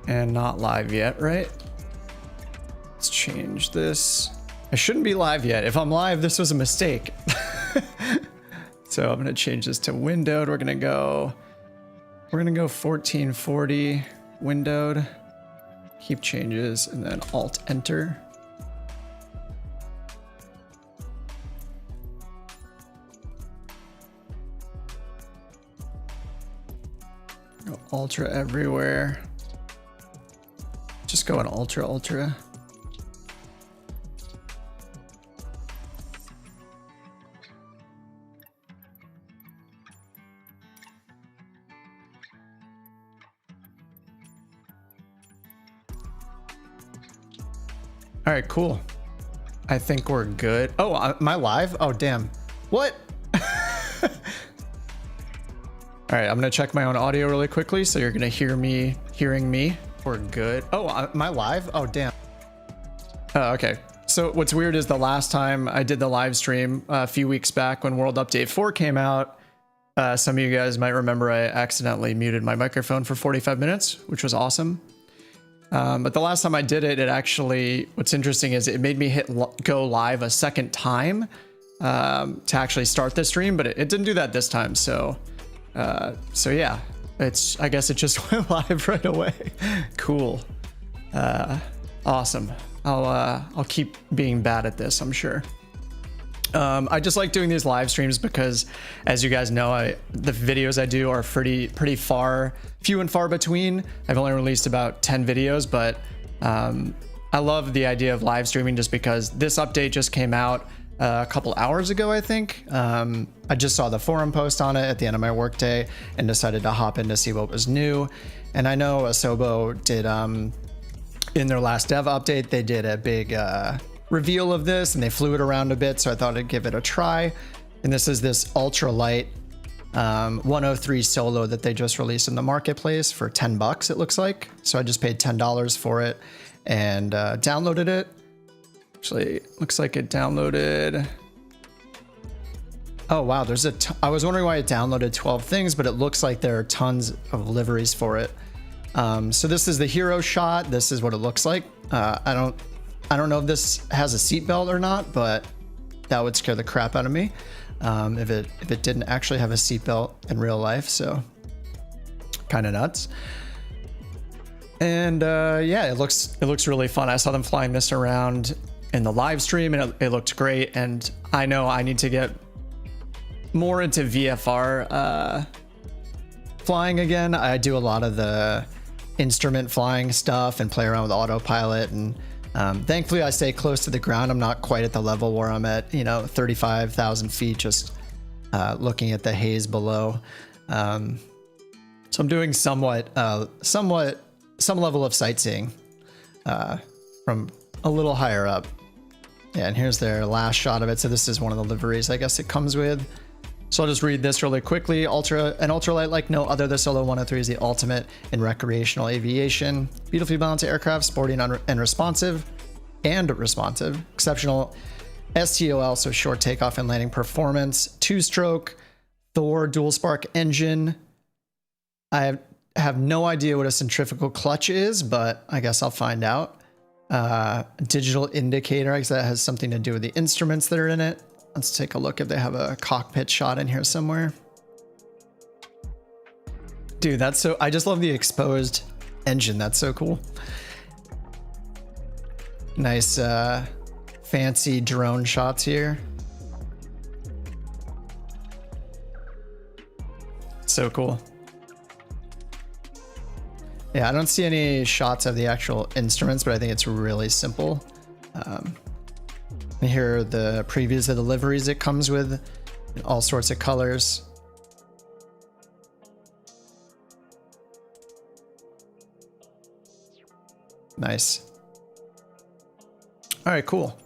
And not live yet, right? Let's change this. I shouldn't be live yet. If I'm live, this was a mistake. So I'm gonna change this to windowed. We're gonna go 1440 windowed. Keep changes and then Alt Enter. Go ultra everywhere. Just go in ultra. All right, cool. I think we're good. Oh, am I live? Oh, damn. What? All right, I'm gonna check my own audio really quickly. So you're gonna hear me hearing me. We're good. Oh, am I live? Oh, damn. Oh, okay. So what's weird is the last time I did the live stream a few weeks back when World Update 4 came out, some of you guys might remember I accidentally muted my microphone for 45 minutes, which was awesome. But the last time I did it, it actually, what's interesting is it made me hit go live a second time to actually start the stream, but it didn't do that this time. So yeah, I guess it just went live right away. Cool. Awesome. I'll keep being bad at this, I'm sure. I just like doing these live streams because, as you guys know, the videos I do are pretty few and far between. I've only released about 10 videos, but I love the idea of live streaming just because this update just came out a couple hours ago, I think. I just saw the forum post on it at the end of my workday and decided to hop in to see what was new. And I know Asobo did, in their last dev update, they did a big reveal of this and they flew it around a bit, so I thought I'd give it a try. And this is this Ultralight 103 solo that they just released in the marketplace for 10 bucks, it looks like. So I just paid $10 for it and downloaded it. Actually, looks like it downloaded. Oh wow, I was wondering why it downloaded 12 things, but it looks like there are tons of liveries for it. So this is the hero shot. This is what it looks like. I don't know if this has a seatbelt or not, but that would scare the crap out of me if it didn't actually have a seatbelt in real life. So kind of nuts. And yeah, it looks really fun. I saw them flying this around in the live stream, and it looked great. And I know I need to get more into VFR flying again. I do a lot of the instrument flying stuff and play around with autopilot, and thankfully I stay close to the ground. I'm not quite at the level where I'm at, 35,000 feet, just looking at the haze below. So I'm doing some level of sightseeing from a little higher up. Yeah, and here's their last shot of it. So this is one of the liveries I guess it comes with. So I'll just read this really quickly. An ultralight like no other, the Solo 103 is the ultimate in recreational aviation. Beautifully balanced aircraft, sporty and responsive. Exceptional STOL, so short takeoff and landing performance. 2-stroke Thor dual spark engine. I have no idea what a centrifugal clutch is, but I guess I'll find out. Digital indicator, I guess that has something to do with the instruments that are in it. Let's take a look if they have a cockpit shot in here somewhere. Dude, that's so, I just love the exposed engine. That's so cool. Nice, fancy drone shots here. So cool. Yeah, I don't see any shots of the actual instruments, but I think it's really simple. Here are the previews of the liveries it comes with, in all sorts of colors. Nice. All right, cool.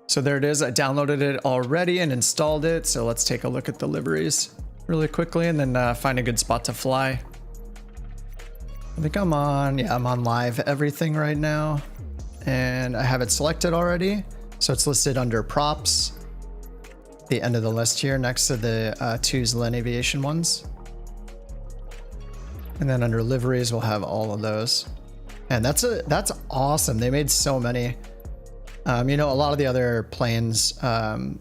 So there it is. I downloaded it already and installed it. So let's take a look at the liveries really quickly and then find a good spot to fly. I think I'm on live everything right now, and I have it selected already. So it's listed under props, the end of the list here, next to the two Zen Aviation ones. And then under liveries, we'll have all of those. And that's awesome. They made so many. You know, a lot of the other planes and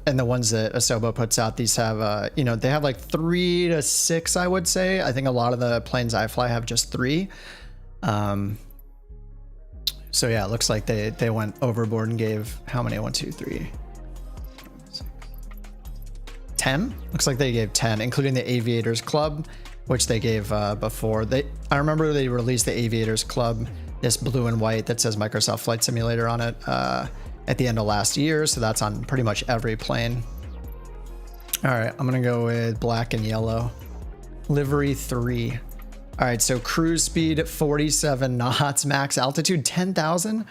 the ones that Asobo puts out, these have, you know, they have like 3 to 6, I would say. I think a lot of the planes I fly have just 3. So yeah, it looks like they went overboard and gave how many? 1, 2, 3, 10. Looks like they gave 10, including the Aviators Club, which they gave before. I remember they released the Aviators Club, this blue and white that says Microsoft Flight Simulator on it, at the end of last year. So that's on pretty much every plane. All right, I'm gonna go with black and yellow. Livery 3. All right, so cruise speed 47 knots, max altitude 10,000.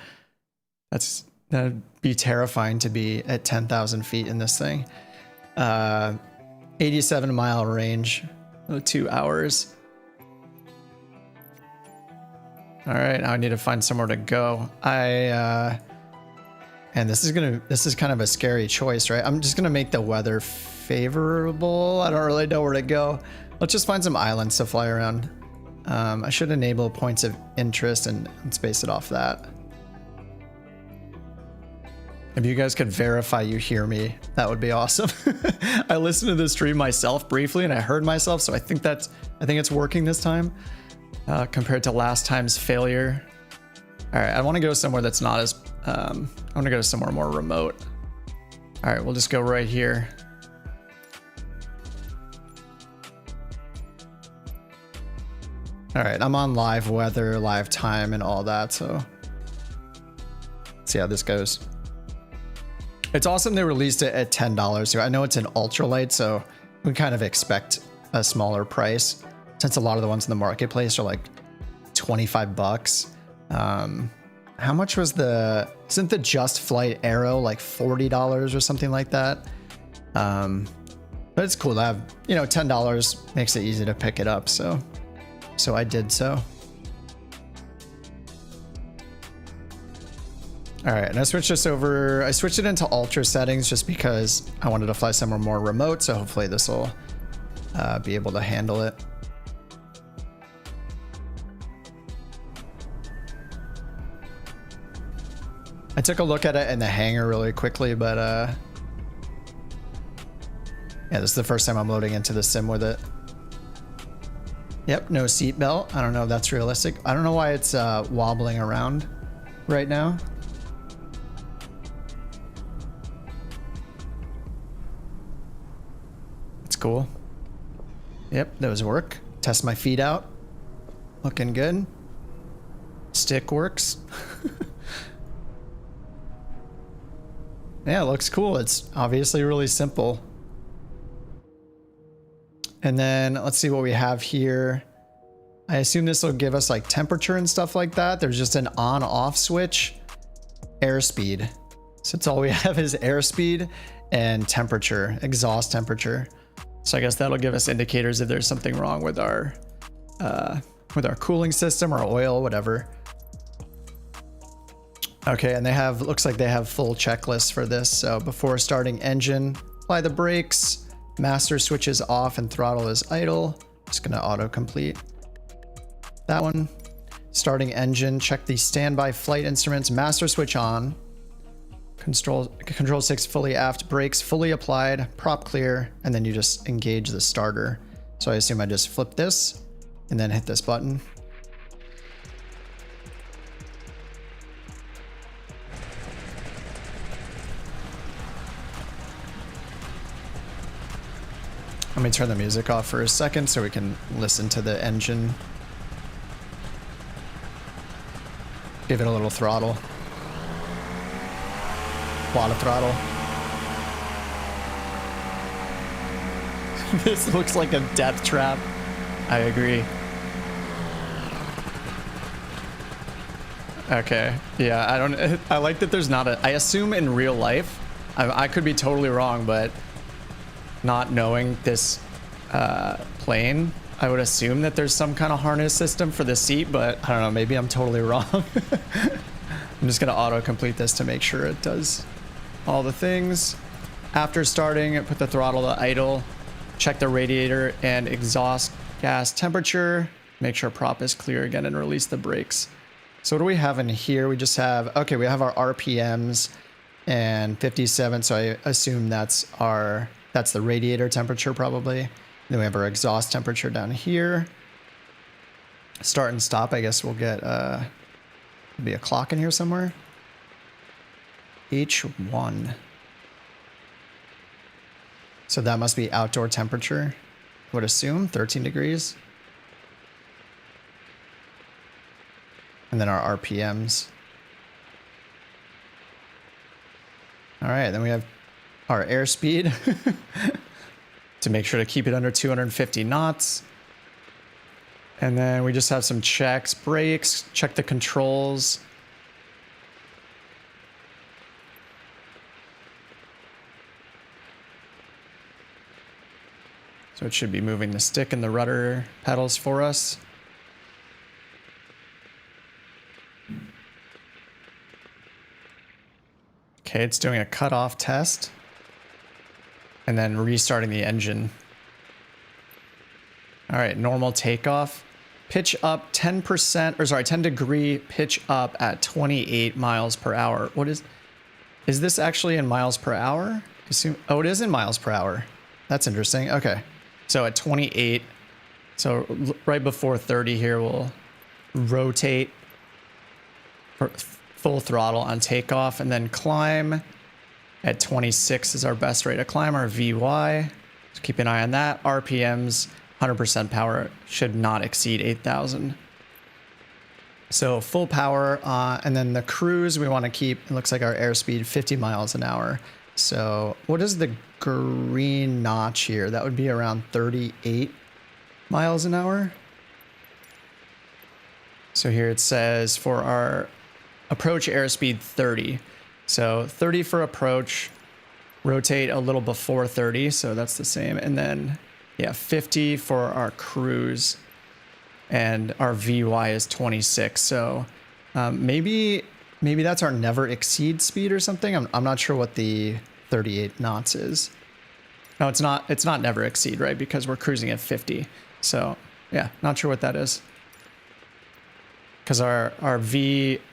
That'd be terrifying to be at 10,000 feet in this thing. 87-mile range, 2 hours. All right, now I need to find somewhere to go. And this is kind of a scary choice, right? I'm just gonna make the weather favorable. I don't really know where to go. Let's just find some islands to fly around. I should enable points of interest and space it off that. If you guys could verify you hear me, that would be awesome. I listened to the stream myself briefly and I heard myself, so I think it's working this time compared to last time's failure. All right, I want to go somewhere that's not as, I want to go somewhere more remote. All right, we'll just go right here. All right, I'm on live weather, live time, and all that, so let's see how this goes. It's awesome they released it at $10 here. I know it's an ultralight, so we kind of expect a smaller price since a lot of the ones in the marketplace are like 25 bucks. How much was isn't the Just Flight Aero like $40 or something like that? But it's cool to have, you know, $10 makes it easy to pick it up, so I did so. All right, and I switched this over. I switched it into ultra settings just because I wanted to fly somewhere more remote. So hopefully this will be able to handle it. I took a look at it in the hangar really quickly, but yeah, this is the first time I'm loading into the sim with it. Yep, no seatbelt. I don't know if that's realistic. I don't know why it's wobbling around right now. It's cool. Yep, those work. Test my feet out. Looking good. Stick works. Yeah, it looks cool. It's obviously really simple. And then let's see what we have here. I assume this will give us like temperature and stuff like that. There's just an on-off switch. Airspeed. So it's all we have is airspeed and temperature, exhaust temperature. So I guess that'll give us indicators if there's something wrong with our cooling system or oil, whatever. Okay, and looks like they have full checklists for this. So before starting engine, apply the brakes, master switch is off and throttle is idle. Just gonna auto-complete that one. Starting engine, check the standby flight instruments, master switch on. Control 6 fully aft, brakes fully applied, prop clear, and then you just engage the starter. So I assume I just flip this and then hit this button. Let me turn the music off for a second so we can listen to the engine. Give it a little throttle. A lot of throttle. This looks like a death trap. I agree. Okay. Yeah, I like that there's not I assume in real life, I could be totally wrong, but not knowing this plane, I would assume that there's some kind of harness system for the seat, but I don't know, maybe I'm totally wrong. I'm just gonna auto-complete this to make sure it does all the things. After starting, put the throttle to idle, check the radiator and exhaust gas temperature, Make sure prop is clear again and release the brakes. So what do we have in here? We just have, okay, we have our RPMs and 57. So I assume that's the radiator temperature probably. Then we have our exhaust temperature down here. Start and stop, I guess we'll get, be a clock in here somewhere. H1. So that must be outdoor temperature. Would assume 13 degrees. And then our RPMs. All right, then we have our airspeed to make sure to keep it under 250 knots. And then we just have some checks, brakes, check the controls. So it should be moving the stick and the rudder pedals for us. Okay, it's doing a cutoff test. And then restarting the engine. All right, normal takeoff. Pitch up 10%, or sorry, 10 degree pitch up at 28 miles per hour. What is this actually in miles per hour? Oh, it is in miles per hour. That's interesting. Okay. So at 28, so right before 30 here, we'll rotate full throttle on takeoff and then climb at 26 is our best rate of climb, our VY. So keep an eye on that. RPMs, 100% power should not exceed 8,000. So full power, and then the cruise we want to keep, it looks like our airspeed 50 miles an hour. So what is the green notch here? That would be around 38 miles an hour. So here it says for our approach airspeed 30. So 30 for approach, rotate a little before 30. So that's the same. And then yeah, 50 for our cruise and our VY is 26. So maybe that's our never exceed speed or something. I'm not sure what the 38 knots is. No, it's not never exceed, right? Because we're cruising at 50. So yeah, not sure what that is. Because our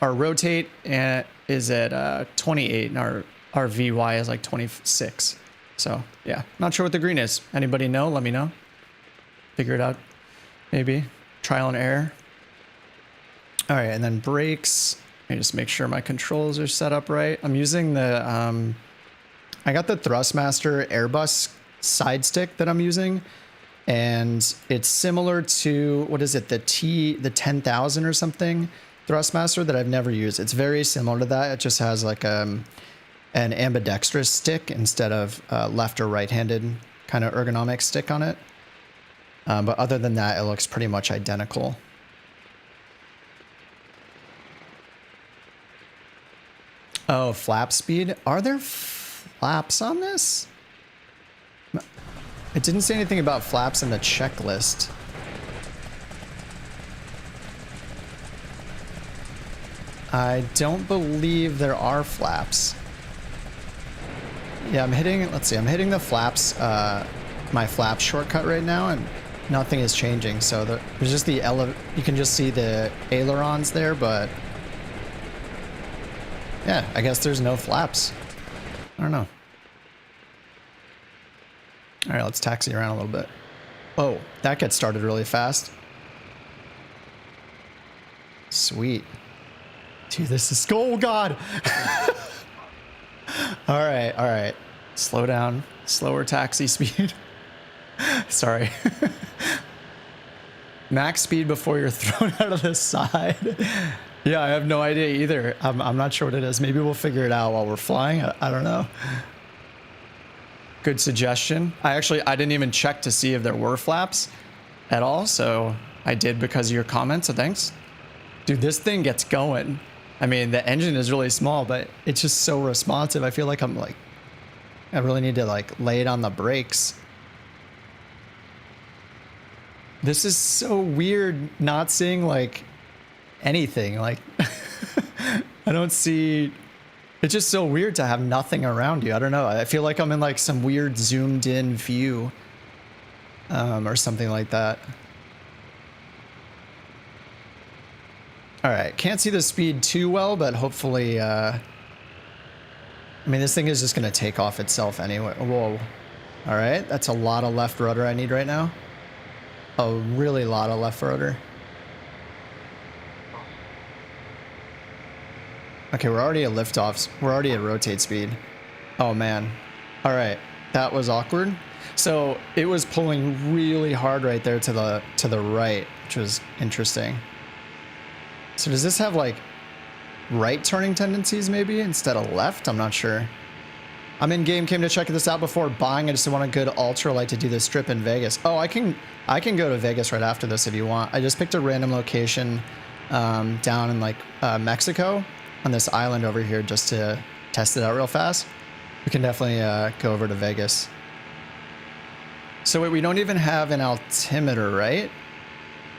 rotate is at 28 and our VY is like 26. So yeah, not sure what the green is. Anybody know? Let me know. Figure it out. Maybe. Trial and error. All right, and then brakes. Let me just make sure my controls are set up right. I'm using the, I got the Thrustmaster Airbus side stick that I'm using. And it's similar to, what is it? The 10,000 or something Thrustmaster that I've never used. It's very similar to that. It just has like an ambidextrous stick instead of left or right-handed kind of ergonomic stick on it. But other than that, it looks pretty much identical. Oh, flap speed. Are there flaps on this? It didn't say anything about flaps in the checklist. I don't believe there are flaps. Yeah, I'm hitting the flaps, my flap shortcut right now, and nothing is changing. So there's just you can just see the ailerons there, but yeah, I guess there's no flaps. I don't know. All right, let's taxi around a little bit. Oh, that gets started really fast. Sweet. Dude, this is, oh God. All right. Slow down, slower taxi speed. Sorry. Max speed before you're thrown out of the side. Yeah, I have no idea either. I'm not sure what it is. Maybe we'll figure it out while we're flying. I don't know. Good suggestion. I didn't even check to see if there were flaps at all. So I did because of your comment. So thanks. Dude, this thing gets going. I mean, the engine is really small, but it's just so responsive. I feel like I really need to lay it on the brakes. This is so weird not seeing anything. I don't see, it's just so weird to have nothing around you. I don't know. I feel like I'm in some weird zoomed in view or something like that. All right, can't see the speed too well, but hopefully, I mean, this thing is just gonna take off itself anyway. Whoa. All right, that's a lot of left rudder I need right now. A really lot of left rudder. Okay, we're already at liftoffs. We're already at rotate speed. Oh man. All right, that was awkward. So it was pulling really hard right there to the right, which was interesting. So does this have like right turning tendencies maybe instead of left? I'm not sure. I'm in game, came to check this out before buying. I just want a good ultralight to do this trip in Vegas. Oh, I can go to Vegas right after this if you want. I just picked a random location down in like Mexico on this island over here just to test it out real fast. We can definitely go over to Vegas. So wait, we don't even have an altimeter, right?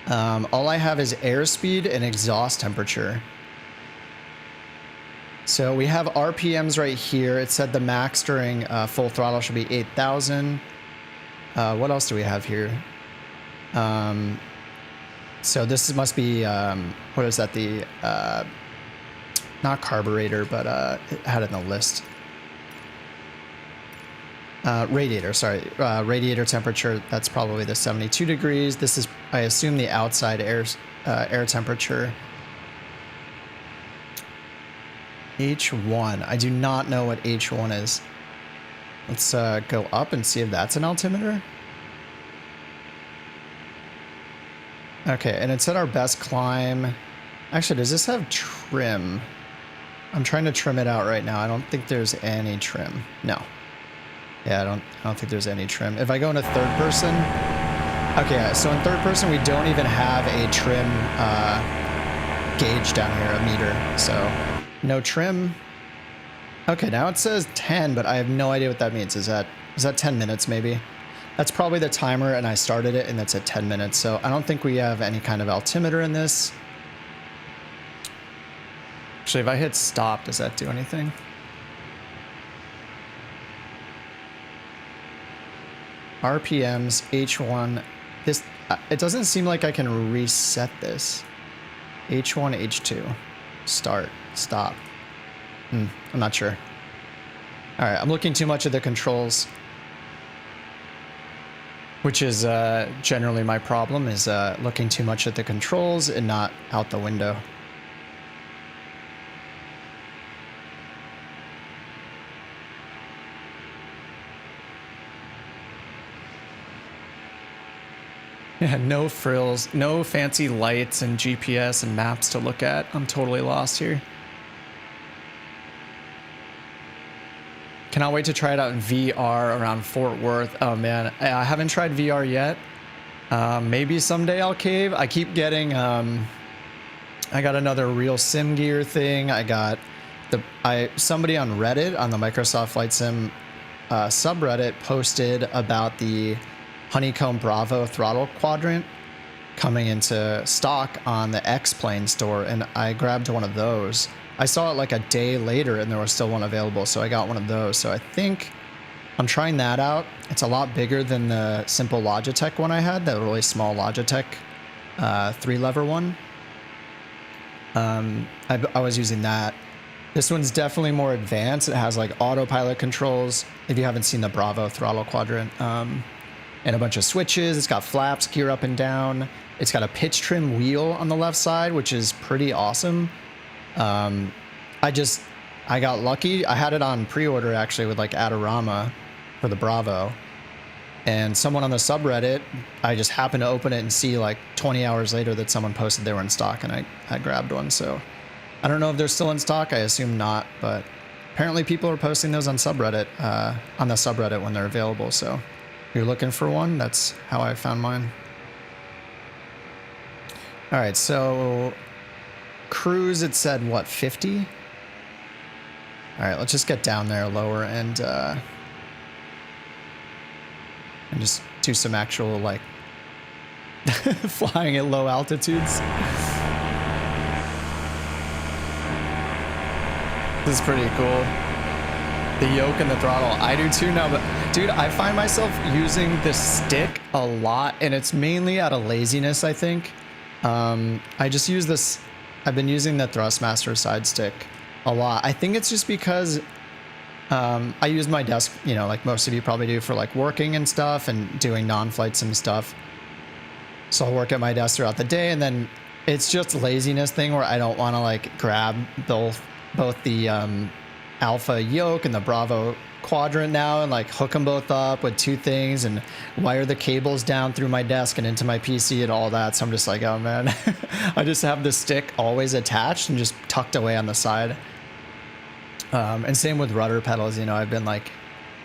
All I have is airspeed and exhaust temperature. So we have RPMs right here. It said the max during full throttle should be 8,000. What else do we have here? So this must be, what is that? The, not carburetor, but it had it in the list. Radiator, sorry. Radiator temperature, that's probably the 72 degrees. This is, I assume, the outside air temperature. H1. I do not know what H1 is. Let's go up and see if that's an altimeter. Okay, and it said our best climb. Actually, does this have trim? I'm trying to trim it out right now. I don't think there's any trim. No. Yeah, I don't think there's any trim. If I go into third person, okay, so in third person we don't even have a trim gauge down here, a meter. So no trim. Okay, now it says 10, but I have no idea what that means. Is that 10 minutes maybe? That's probably the timer, and I started it, and that's at 10 minutes. So I don't think we have any kind of altimeter in this. Actually, if I hit stop, does that do anything? RPMs, H1. This, it doesn't seem like I can reset this. H1, H2. Start, stop. I'm not sure. All right, I'm looking too much at the controls, which is generally my problem, is looking too much at the controls and not out the window. Yeah, no frills, no fancy lights and GPS and maps to look at. I'm totally lost here. Cannot wait to try it out in VR around Fort Worth. Oh man, I haven't tried VR yet. Maybe someday I'll cave. I keep getting, I got another real sim gear thing. I got somebody on Reddit, on the Microsoft Flight Sim subreddit, posted about the Honeycomb Bravo throttle quadrant coming into stock on the X-Plane store, and I grabbed one of those. I saw it like a day later and there was still one available, so I got one of those. So I think I'm trying that out. It's a lot bigger than the simple Logitech one I had, that really small Logitech 3-lever one. I was using that. This one's definitely more advanced. It has like autopilot controls, if you haven't seen the Bravo throttle quadrant. And a bunch of switches. It's got flaps, gear up and down. It's got a pitch trim wheel on the left side, which is pretty awesome. I got lucky. I had it on pre-order actually with like Adorama for the Bravo. And someone on the subreddit, I just happened to open it and see like 20 hours later that someone posted they were in stock, and I grabbed one. So I don't know if they're still in stock. I assume not, but apparently people are posting those on subreddit, on the subreddit when they're available. So if you're looking for one, that's how I found mine. All right, so cruise, it said what, 50? All right, let's just get down there lower and just do some actual like flying at low altitudes. This is pretty cool. The yoke and the throttle. I do too now, but dude, I find myself using this stick a lot, and it's mainly out of laziness, I think. I just use this I've been using the Thrustmaster side stick a lot. I think it's just because I use my desk, you know, like most of you probably do, for like working and stuff and doing non-flight sim stuff. So I'll work at my desk throughout the day, and then it's just a laziness thing where I don't want to like grab both the Alpha yoke and the Bravo quadrant now and like hook them both up with two things and wire the cables down through my desk and into my PC and all that. So I'm just like, oh man, I just have the stick always attached and just tucked away on the side. And same with rudder pedals, you know, I've been like,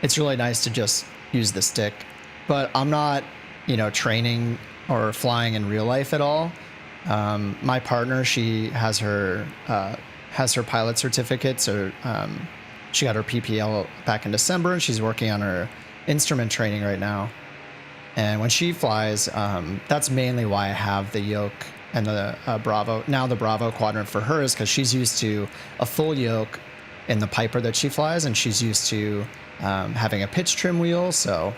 it's really nice to just use the stick, but I'm not, you know, training or flying in real life at all. My partner, she has her pilot certificate, so she got her PPL back in December, and she's working on her instrument training right now. And when she flies, that's mainly why I have the yoke and the Bravo. Now the Bravo quadrant for her is because she's used to a full yoke in the Piper that she flies, and she's used to having a pitch trim wheel. So,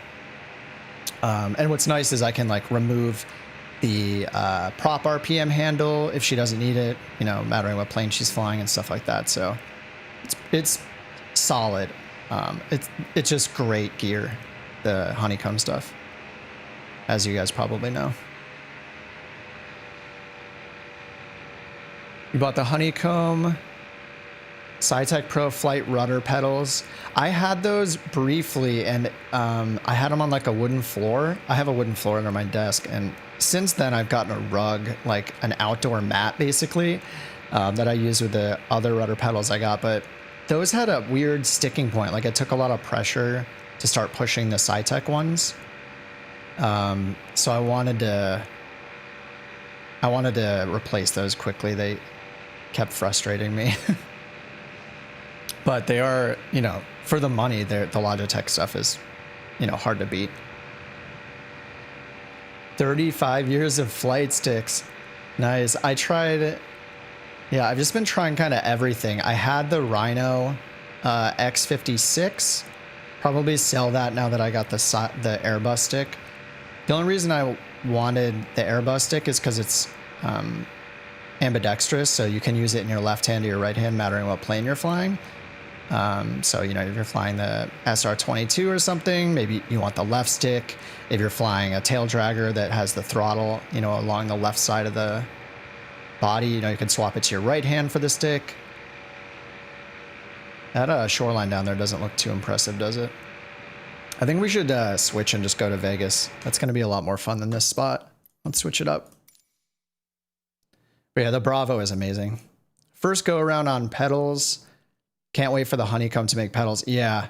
and what's nice is I can like remove the prop RPM handle if she doesn't need it, you know, mattering what plane she's flying and stuff like that. So it's solid. It's just great gear, the honeycomb stuff, as you guys probably know. You bought the honeycomb SciTech Pro Flight rudder pedals. I had those briefly, and I had them on like a wooden floor. I have a wooden floor under my desk, and since then I've gotten a rug, like an outdoor mat basically, that I use with the other rudder pedals I got. But those had a weird sticking point. Like it took a lot of pressure to start pushing the SciTech ones. So I wanted to replace those quickly. They kept frustrating me. But they are, you know, for the money, the Logitech stuff is, you know, hard to beat. 35 years of flight sticks. Nice. I tried, yeah, I've just been trying kind of everything. I had the Rhino X56. Probably sell that now that I got the Airbus stick. The only reason I wanted the Airbus stick is because it's ambidextrous, so you can use it in your left hand or your right hand, mattering what plane you're flying. So, you know, if you're flying the SR-22 or something, maybe you want the left stick. If you're flying a tail dragger that has the throttle, you know, along the left side of the body, you know, you can swap it to your right hand for the stick. That shoreline down there doesn't look too impressive, does it? I think we should switch and just go to Vegas. That's going to be a lot more fun than this spot. Let's switch it up. But yeah, the Bravo is amazing. First go around on pedals. Can't wait for the honeycomb to make pedals. Yeah,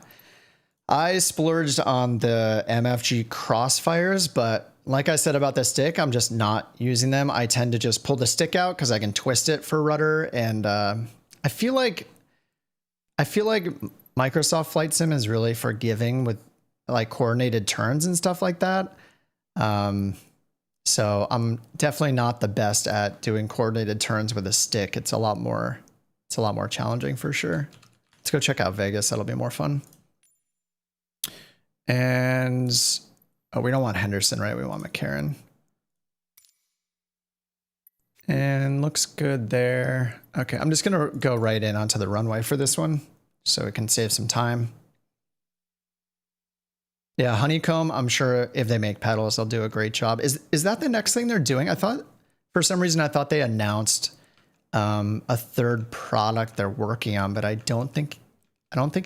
I splurged on the MFG Crossfires, but like I said about the stick, I'm just not using them. I tend to just pull the stick out because I can twist it for rudder, and I feel like Microsoft Flight Sim is really forgiving with like coordinated turns and stuff like that. So I'm definitely not the best at doing coordinated turns with a stick. It's a lot more challenging for sure. Let's go check out Vegas. That'll be more fun. And oh, we don't want Henderson, right? We want McCarran. And looks good there. Okay, I'm just gonna go right in onto the runway for this one so we can save some time. Yeah, honeycomb, I'm sure if they make pedals, they'll do a great job. Is that the next thing they're doing? I thought, for some reason, I thought they announced a third product they're working on, but I don't think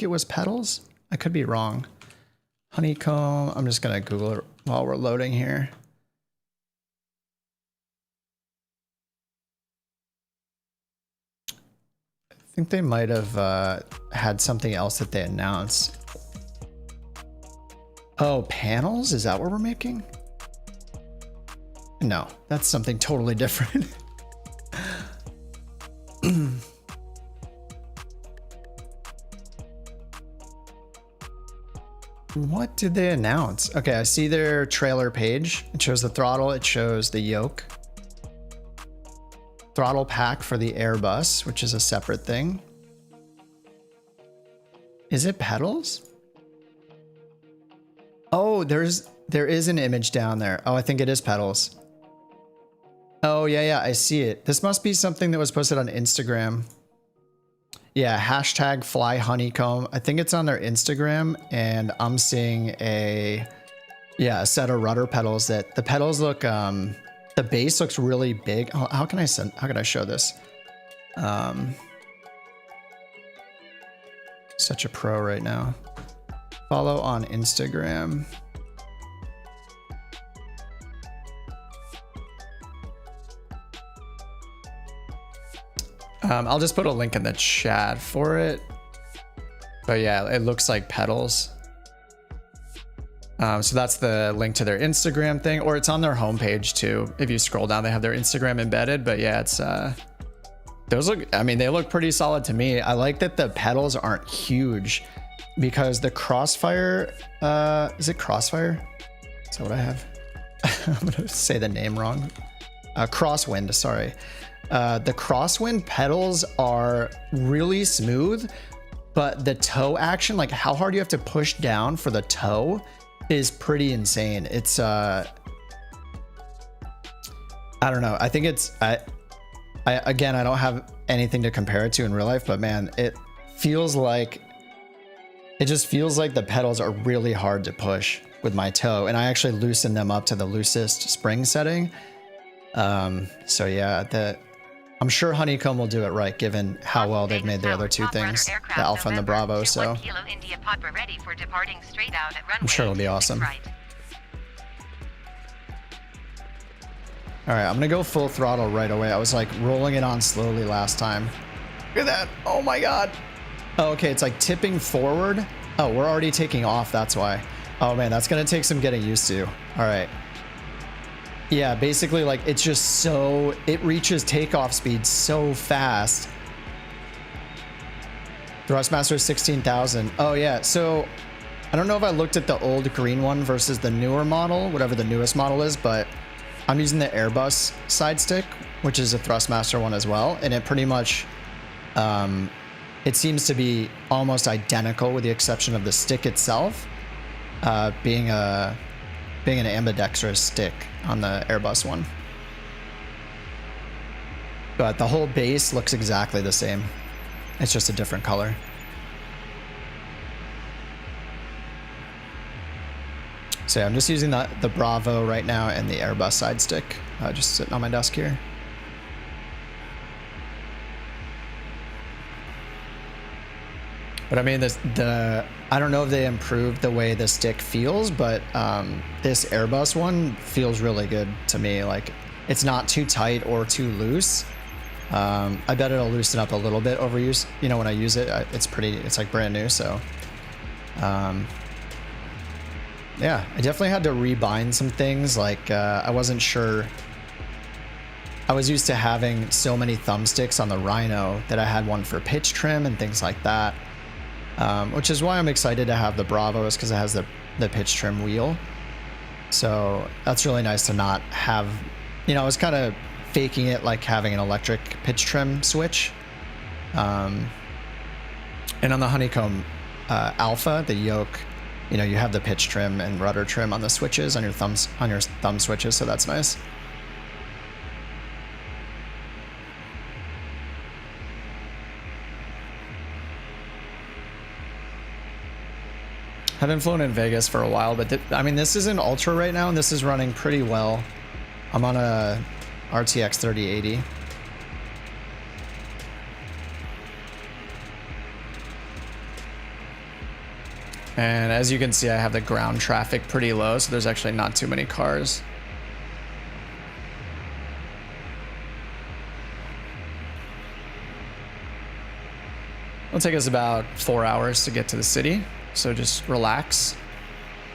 it was pedals. I could be wrong. Honeycomb, I'm just gonna Google it while we're loading here. I think they might have had something else that they announced. Oh, panels? Is that what we're making? No, that's something totally different. What did they announce? Okay, I see their trailer page. It shows the throttle, it shows the yoke. Throttle pack for the Airbus, which is a separate thing. Is it pedals? Oh, there is an image down there. Oh, I think it is pedals. Oh, yeah, I see it. This must be something that was posted on Instagram. Yeah, hashtag fly honeycomb. I think it's on their Instagram, and I'm seeing a set of rudder pedals that the pedals look, the base looks really big. How can I show this? Such a pro right now. Follow on Instagram. I'll just put a link in the chat for it. But yeah, it looks like pedals. So that's the link to their Instagram thing, or it's on their homepage too. If you scroll down, they have their Instagram embedded, but yeah, it's, those look, I mean, they look pretty solid to me. I like that the pedals aren't huge because the Crossfire, is it Crossfire? Is that what I have? I'm gonna say the name wrong. Crosswind, sorry. The Crosswind pedals are really smooth, but the toe action, like how hard you have to push down for the toe, is pretty insane. It's I don't know. I think it's again, I don't have anything to compare it to in real life, but man, it just feels like the pedals are really hard to push with my toe, and I actually loosen them up to the loosest spring setting. So yeah, I'm sure Honeycomb will do it right, given how well they've made the other two things, the Alpha and the Bravo. So I'm sure it'll be awesome. All right, I'm gonna go full throttle right away. I was like rolling it on slowly last time. Look at that. Oh my God. Oh, okay, it's like tipping forward. Oh, we're already taking off. That's why. Oh man, that's gonna take some getting used to. All right. Yeah, basically like it's just so, it reaches takeoff speed so fast. Thrustmaster 16,000. Oh yeah, so I don't know if I looked at the old green one versus the newer model, whatever the newest model is, but I'm using the Airbus side stick, which is a Thrustmaster one as well. And it pretty much, it seems to be almost identical with the exception of the stick itself, being an ambidextrous stick on the Airbus one. But the whole base looks exactly the same. It's just a different color. So yeah, I'm just using the Bravo right now and the Airbus side stick, just sitting on my desk here. But I mean, I don't know if they improved the way the stick feels, but this Airbus one feels really good to me. Like, it's not too tight or too loose. I bet it'll loosen up a little bit over use. You know, when I use it, it's like brand new. So, yeah, I definitely had to rebind some things. Like, I wasn't sure. I was used to having so many thumbsticks on the Rhino that I had one for pitch trim and things like that. Which is why I'm excited to have the Bravo, is because it has the pitch trim wheel. So that's really nice to not have, you know, I was kind of faking it like having an electric pitch trim switch. And on the Honeycomb Alpha, the yoke, you know, you have the pitch trim and rudder trim on the switches, on your thumb switches, so that's nice. Haven't flown in Vegas for a while, but I mean, this is an Ultra right now, and this is running pretty well. I'm on a RTX 3080. And as you can see, I have the ground traffic pretty low, so there's actually not too many cars. It'll take us about 4 hours to get to the city. So just relax.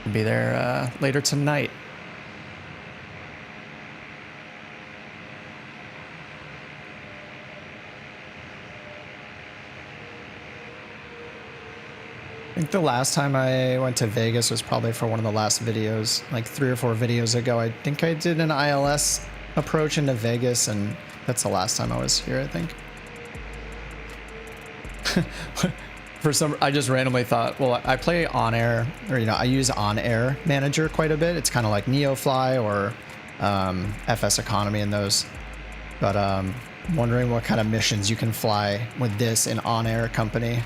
We'll be there later tonight. I think the last time I went to Vegas was probably for one of the last videos, like 3 or 4 videos ago. I think I did an ILS approach into Vegas, and that's the last time I was here, I think. I just randomly thought, well, I play on air, or, you know, I use on air manager quite a bit. It's kind of like NeoFly or FS Economy and those But I'm wondering what kind of missions you can fly with this in on-air company.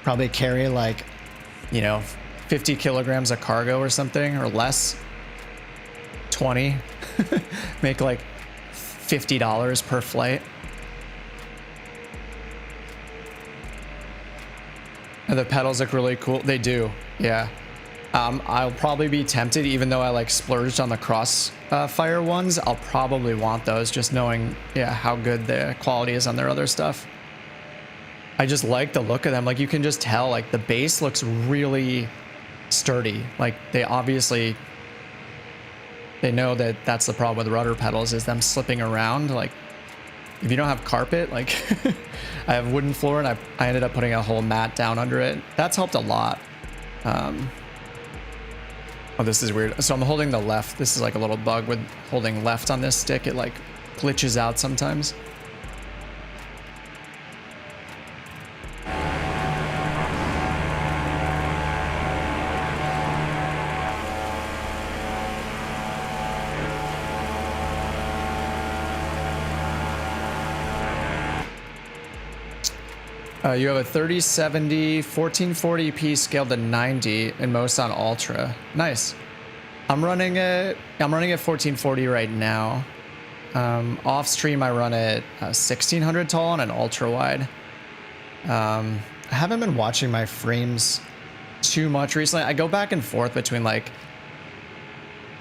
Probably carry like, you know, 50 kilograms of cargo or something, or less. 20. Make like $50 per flight. And the pedals look really cool. They do, yeah. I'll probably be tempted, even though I like splurged on the crossfire ones. I'll probably want those, just knowing, yeah, how good the quality is on their other stuff. I just like the look of them. Like you can just tell, like the base looks really sturdy. Like they obviously, they know that that's the problem with rudder pedals, is them slipping around. Like if you don't have carpet, like I have wooden floor and I ended up putting a whole mat down under it. That's helped a lot. Oh, this is weird. So I'm holding the left. This is like a little bug with holding left on this stick. It like glitches out sometimes. You have a 3070 1440p scaled to 90 and most on ultra. Nice. I'm running at 1440 right now. Off stream I run at 1600 tall on an ultra wide. I haven't been watching my frames too much recently. I go back and forth between like,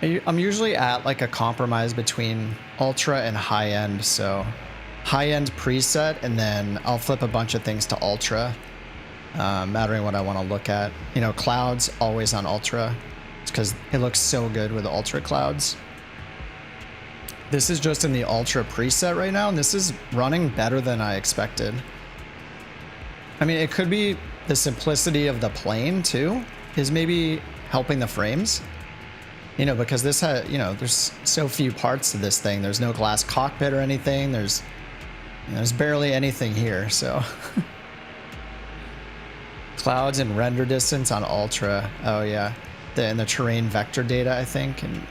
I'm usually at like a compromise between ultra and high end, so high-end preset, and then I'll flip a bunch of things to ultra, mattering what I want to look at. You know, clouds always on ultra, because it looks so good with the ultra clouds. This is just in the ultra preset right now, and this is running better than I expected. I mean, it could be the simplicity of the plane too, is maybe helping the frames. You know, because this had, you know, there's so few parts to this thing. There's no glass cockpit or anything. There's barely anything here, so. Clouds and render distance on ultra. Oh yeah, and the terrain vector data, I think. And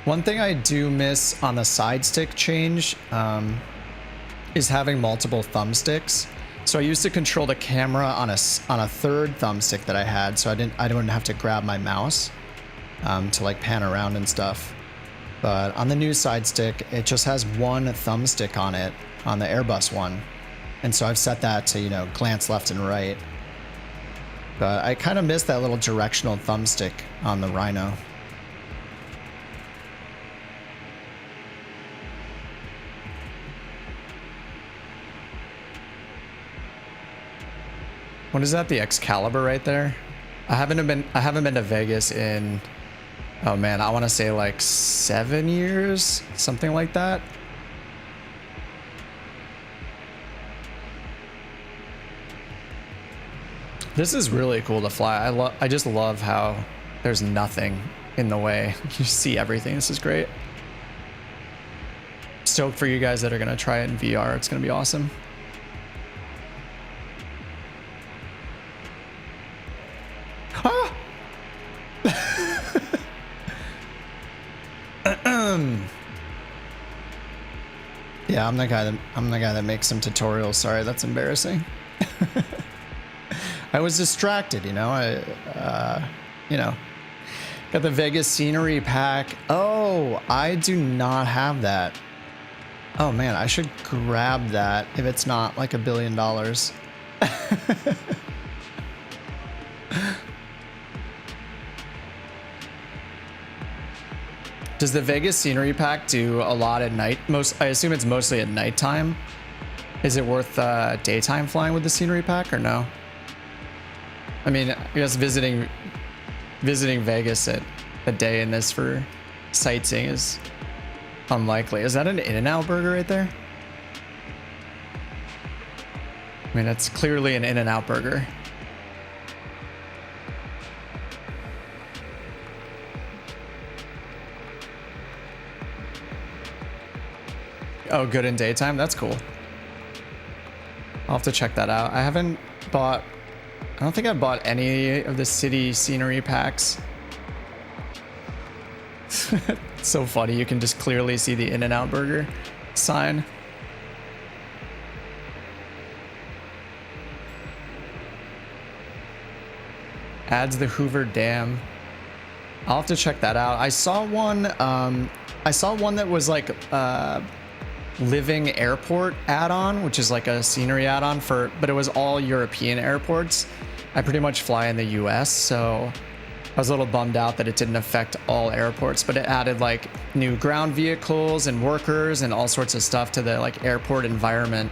one thing I do miss on the side stick change is having multiple thumbsticks. So I used to control the camera on a third thumbstick that I had, so I didn't have to grab my mouse to like pan around and stuff. But on the new side stick, it just has one thumbstick on it, on the Airbus one, and so I've set that to, you know, glance left and right. But I kind of miss that little directional thumbstick on the Rhino. What is that? The Excalibur right there? I haven't been to Vegas in, oh man, I want to say like 7 years, something like that. This is really cool to fly. I just love how there's nothing in the way. You see everything. This is great. Stoked for you guys that are gonna try it in VR. It's gonna be awesome. Yeah, I'm the guy that makes some tutorials. Sorry, that's embarrassing. I was distracted, you know. You know, got the Vegas scenery pack. Oh, I do not have that. Oh man, I should grab that if it's not like $1 billion. Does the Vegas scenery pack do a lot at night? I assume it's mostly at nighttime. Is it worth daytime flying with the scenery pack or no? I mean, I guess visiting Vegas at a day in this for sightseeing is unlikely. Is that an In-N-Out burger right there? I mean, that's clearly an In-N-Out burger. Oh, good in daytime? That's cool. I'll have to check that out. I I don't think I bought any of the city scenery packs. It's so funny. You can just clearly see the In-N-Out Burger sign. Adds the Hoover Dam. I'll have to check that out. I saw one that was like Living Airport add-on, which is like a scenery add-on but it was all European airports. I pretty much fly in the US, so I was a little bummed out that it didn't affect all airports, but it added like new ground vehicles and workers and all sorts of stuff to the like airport environment,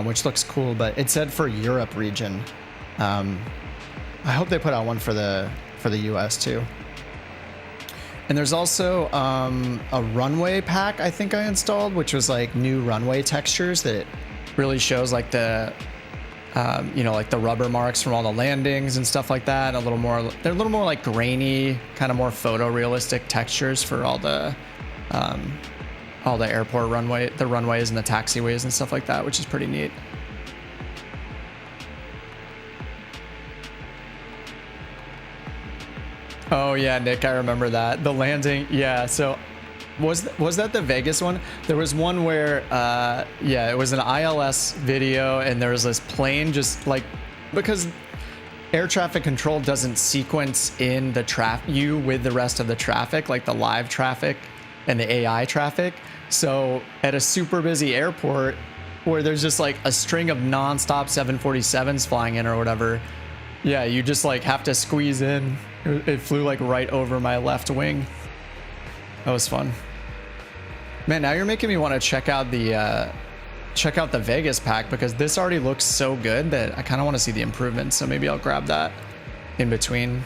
which looks cool, but it said for Europe region. I hope they put out one for the US too. And there's also a runway pack I think I installed, which was like new runway textures that really shows like the like the rubber marks from all the landings and stuff like that. They're a little more like grainy, kind of more photorealistic textures for all the airport runways and the taxiways and stuff like that, which is pretty neat. Oh yeah, Nick, I remember that. The landing, yeah. So was that the Vegas one? There was one where it was an ILS video and there was this plane just like, because air traffic control doesn't sequence in you with the rest of the traffic, like the live traffic and the AI traffic. So at a super busy airport where there's just like a string of nonstop 747s flying in or whatever, yeah, you just like have to squeeze in. It flew like right over my left wing. That was fun. Man, now you're making me want to check out the Vegas pack, because this already looks so good that I kind of want to see the improvements. So maybe I'll grab that in between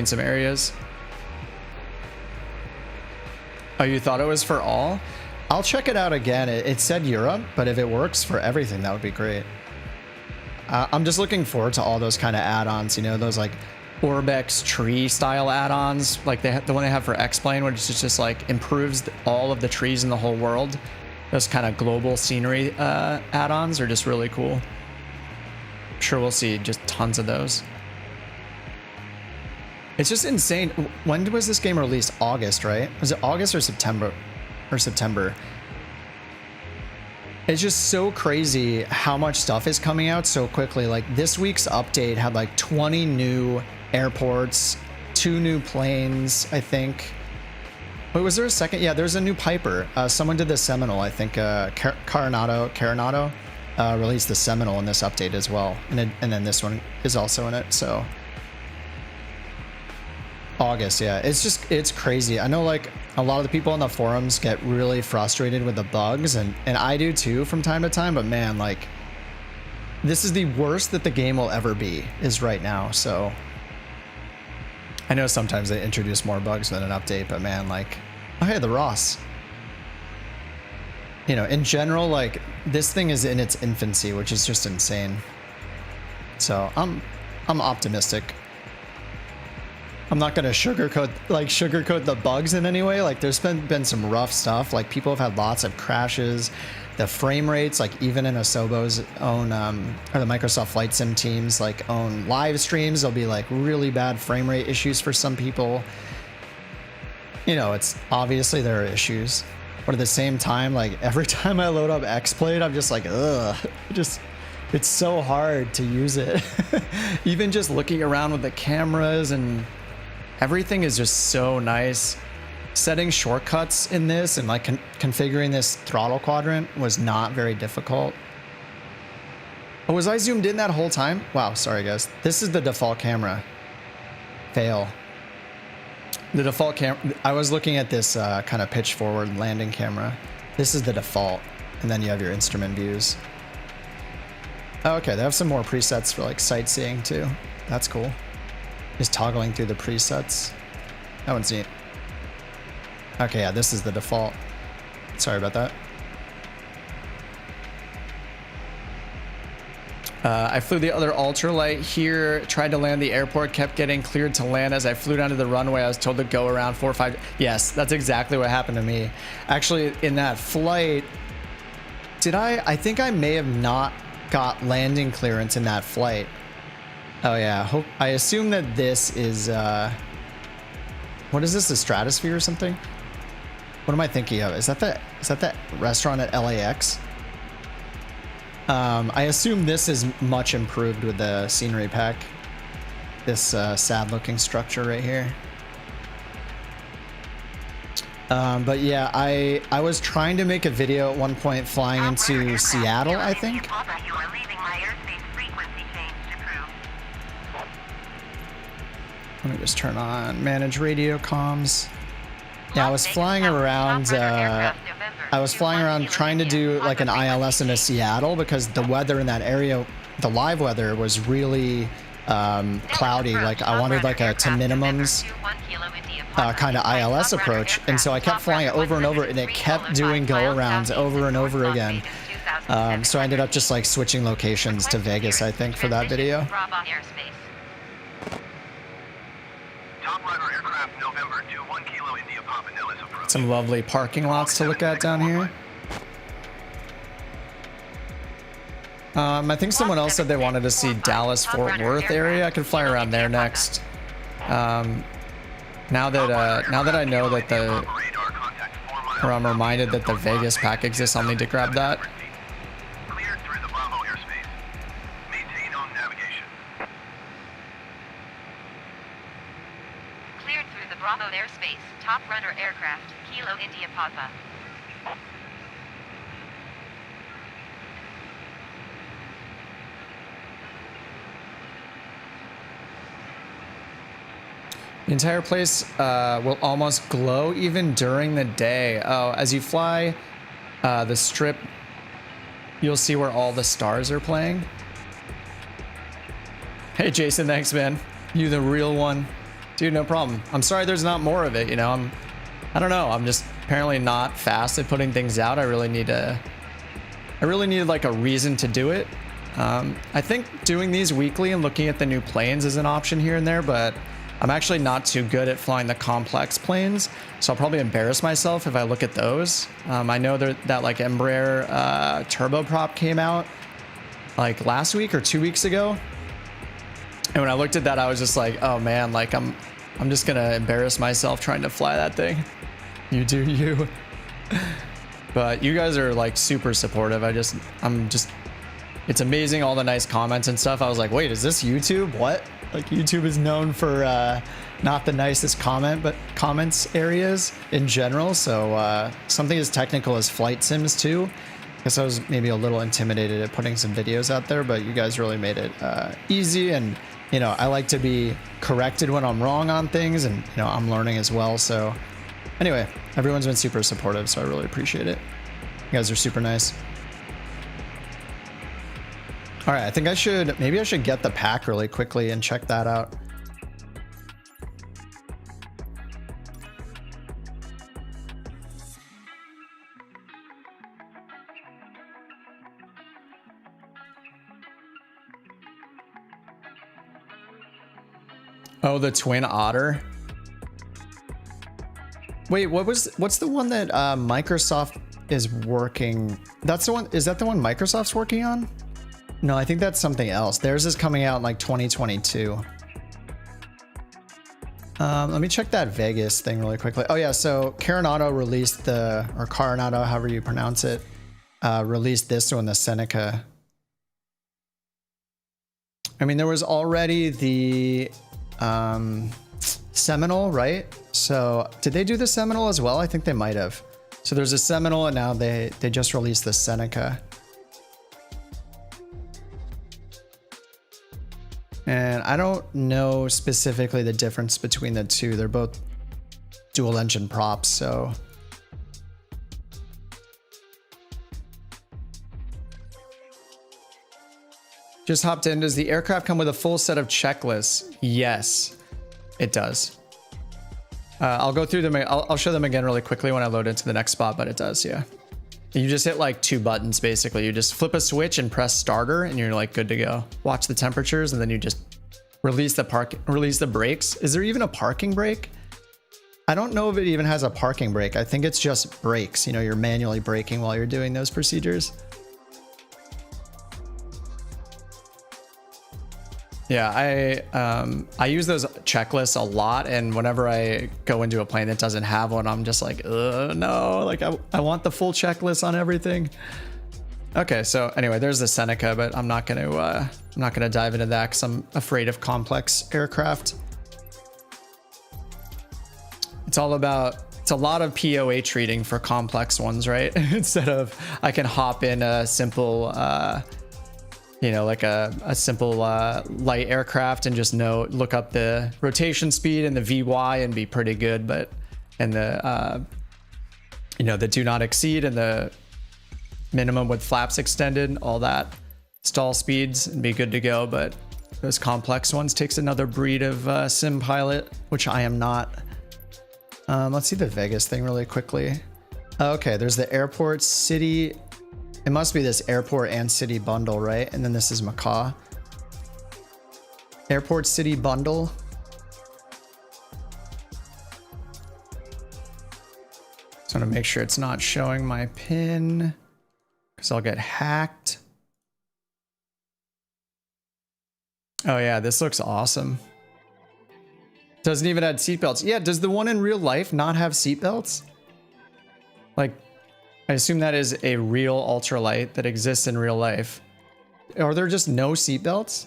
some areas. Oh, you thought it was for all? I'll check it out again. It said Europe, but if it works for everything, that would be great. I'm just looking forward to all those kind of add-ons, those like Orbex tree style add-ons, like the one they have for X-Plane, which is just like improves all of the trees in the whole world. Those kind of global scenery add-ons are just really cool. I'm sure we'll see just tons of those. It's just insane. When was this game released? August, right? Was it August or September? It's just so crazy how much stuff is coming out so quickly. Like this week's update had like 20 new airports, 2 new planes, I think. Wait, was there a second? Yeah, there's a new Piper. Someone did the Seminole, I think. Carenado released the Seminole in this update as well. And then this one is also in it, so. August, yeah. It's crazy. I know like a lot of the people on the forums get really frustrated with the bugs, and I do too from time to time, but man, like this is the worst that the game will ever be is right now. So I know sometimes they introduce more bugs than an update, but man, like, oh hey, the Ross. In general, like this thing is in its infancy, which is just insane. So I'm optimistic. I'm not gonna sugarcoat the bugs in any way. Like there's been some rough stuff. Like people have had lots of crashes. The frame rates, like even in Asobo's own or the Microsoft Flight Sim teams like own live streams, there'll be like really bad frame rate issues for some people. It's obviously there are issues, but at the same time, like every time I load up X-Plane, I'm just like, ugh, it's so hard to use it. Even just looking around with the cameras and everything is just so nice. Setting shortcuts in this and like configuring this throttle quadrant was not very difficult. Oh, was I zoomed in that whole time? Wow, sorry guys. This is the default camera. Fail. The default camera, I was looking at this kind of pitch forward landing camera. This is the default, and then you have your instrument views. Oh, okay, they have some more presets for like sightseeing too. That's cool. Just toggling through the presets. That one's neat. Okay, yeah, this is the default. Sorry about that. I flew the other ultralight here, tried to land the airport, kept getting cleared to land. As I flew down to the runway, I was told to go around 4 or 5. Yes, that's exactly what happened to me. Actually, in that flight, I think I may have not got landing clearance in that flight. Oh yeah, I assume that this is, what is this, the Stratosphere or something? What am I thinking of? Is that the restaurant at LAX? I assume this is much improved with the scenery pack. This sad looking structure right here. But yeah, I was trying to make a video at one point flying into Seattle, I think. Let me just turn on manage radio comms. Yeah, I was flying around trying to do like an ILS into Seattle because the weather in that area, the live weather was really cloudy. Like I wanted like a to minimums kind of ILS approach, and so I kept flying it over and over, and it kept doing go arounds over and over again. So I ended up just like switching locations to Vegas, I think, for that video. Some lovely parking lots to look at down here. I think someone else said they wanted to see Dallas Fort Worth area. I could fly around there next. Now that I know that or I'm reminded that the Vegas pack exists, I'll need to grab that. Cleared through the Bravo airspace. Top Rudder aircraft. Kilo India Papa. The entire place will almost glow even during the day. Oh, as you fly the strip, you'll see where all the stars are playing. Hey, Jason, thanks, man. You the real one. Dude, no problem. I'm sorry there's not more of it, you know. I don't know. I'm just apparently not fast at putting things out. I really needed like a reason to do it. I think doing these weekly and looking at the new planes is an option here and there, but I'm actually not too good at flying the complex planes, so I'll probably embarrass myself if I look at those. I know that like Embraer turboprop came out like last week or 2 weeks ago, and when I looked at that, I was just like, oh man, like I'm just gonna embarrass myself trying to fly that thing. You do you. But you guys are like super supportive. It's amazing, all the nice comments and stuff. I was like, wait, is this YouTube? What? Like YouTube is known for not the nicest comments areas in general. So something as technical as flight sims too. I guess I was maybe a little intimidated at putting some videos out there, but you guys really made it easy. And you know, I like to be corrected when I'm wrong on things, and you know, I'm learning as well. So anyway, everyone's been super supportive, so I really appreciate it. You guys are super nice. All right, I think maybe I should get the pack really quickly and check that out. Oh, the Twin Otter. Wait, what's the one that Microsoft is working? That's the one. Is that the one Microsoft's working on? No, I think that's something else. Theirs is coming out in like 2022. Let me check that Vegas thing really quickly. Oh yeah, so Carenado released or Carenado, however you pronounce it, released this one, the Seneca. I mean, there was already the Seminole, right? So did they do the Seminole as well? I think they might have. So there's a Seminole, and now they just released the Seneca. And I don't know specifically the difference between the two. They're both dual engine props, so. Just hopped in. Does the aircraft come with a full set of checklists? Yes, it does. I'll go through them. I'll show them again really quickly when I load into the next spot, but it does, yeah. You just hit like 2 buttons, basically. You just flip a switch and press starter, and you're like good to go. Watch the temperatures, and then you just release the brakes. Is there even a parking brake? I don't know if it even has a parking brake. I think it's just brakes. You know, you're manually braking while you're doing those procedures. Yeah, I use those checklists a lot, and whenever I go into a plane that doesn't have one, I'm just like, no, like I want the full checklist on everything. Okay, so anyway, there's the Seneca, but I'm not gonna dive into that because I'm afraid of complex aircraft. It's a lot of POH reading for complex ones, right? Instead of I can hop in a simple like a simple light aircraft and just look up the rotation speed and the VY and be pretty good, but and the the do not exceed and the minimum with flaps extended, all that stall speeds, and be good to go. But those complex ones takes another breed of sim pilot, which I am not. Let's see the Vegas thing really quickly. Okay, there's the airport city. It must be this airport and city bundle, right? And then this is Macaw. Airport city bundle. Just want to make sure it's not showing my pin because I'll get hacked. Oh yeah, this looks awesome. Doesn't even have seatbelts. Yeah, does the one in real life not have seatbelts? Like, I assume that is a real ultralight that exists in real life. Are there just no seatbelts?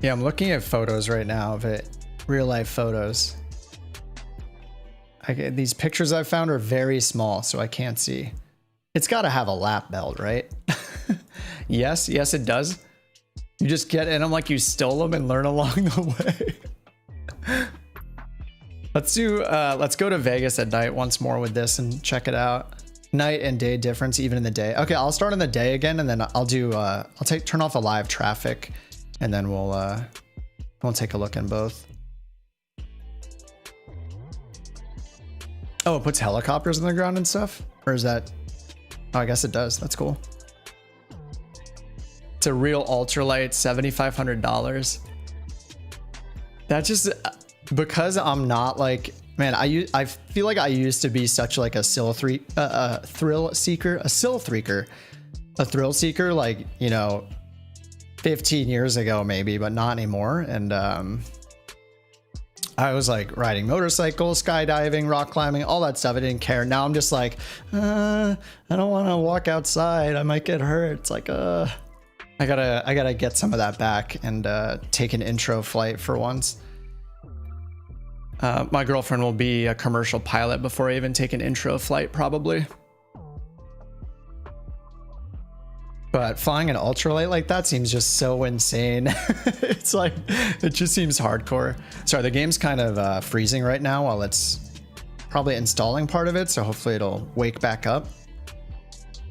Yeah, I'm looking at photos right now of it. Real life photos. These pictures I've found are very small, so I can't see. It's got to have a lap belt, right? Yes, it does. You just get in them like you stole them and learn along the way. Let's go to Vegas at night once more with this and check it out. Night and day difference, even in the day. Okay, I'll start on the day again, and then turn off the live traffic, and then we'll take a look in both. Oh, it puts helicopters on the ground and stuff? Or is that... Oh, I guess it does. That's cool. It's a real ultralight, $7,500. That just... Because I'm not like... Man, I feel like I used to be such like a thrill seeker, like, 15 years ago maybe, but not anymore. And I was like riding motorcycles, skydiving, rock climbing, all that stuff. I didn't care. Now I'm just like, I don't want to walk outside. I might get hurt. It's like, I gotta get some of that back and take an intro flight for once. My girlfriend will be a commercial pilot before I even take an intro flight, probably. But flying an ultralight like that seems just so insane. It's like, it just seems hardcore. Sorry, the game's kind of freezing right now while it's probably installing part of it, so hopefully it'll wake back up.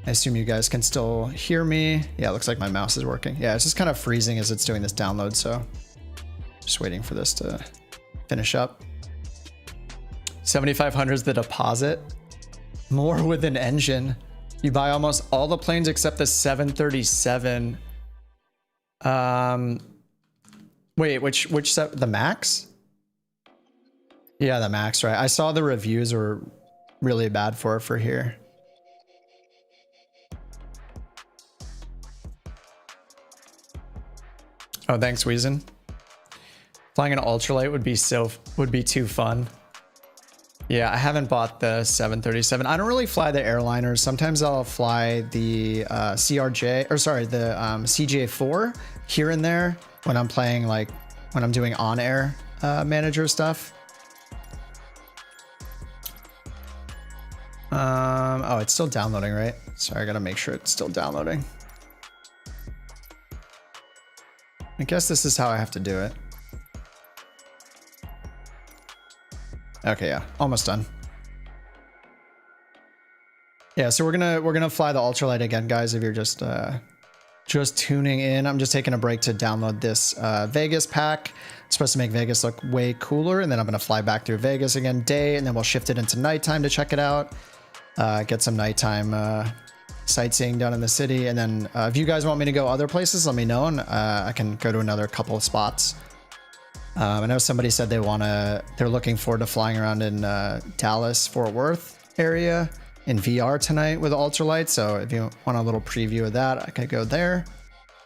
I assume you guys can still hear me. Yeah, it looks like my mouse is working. Yeah, it's just kind of freezing as it's doing this download, so just waiting for this to finish up. 7,500 is the deposit. More with an engine. You buy almost all the planes except the 737. Wait, which set? The Max? Yeah, the Max, right? I saw the reviews were really bad for here. Oh, thanks, Weezen. Flying an ultralight would be too fun. Yeah, I haven't bought the 737. I don't really fly the airliners. Sometimes I'll fly the the CJ4 here and there when I'm playing, like when I'm doing on-air manager stuff. Oh, it's still downloading, right? Sorry, I gotta make sure it's still downloading. I guess this is how I have to do it. Okay, yeah, almost done. Yeah, so we're gonna fly the ultralight again, guys. If you're just tuning in, I'm just taking a break to download this Vegas pack. It's supposed to make Vegas look way cooler, and then I'm gonna fly back through Vegas again day, and then we'll shift it into nighttime to check it out. Get some nighttime sightseeing done in the city, and then if you guys want me to go other places, let me know, and I can go to another couple of spots. I know somebody said they're looking forward to flying around in Dallas, Fort Worth. area in VR tonight with Ultralight. So if you want a little preview of that, I could go there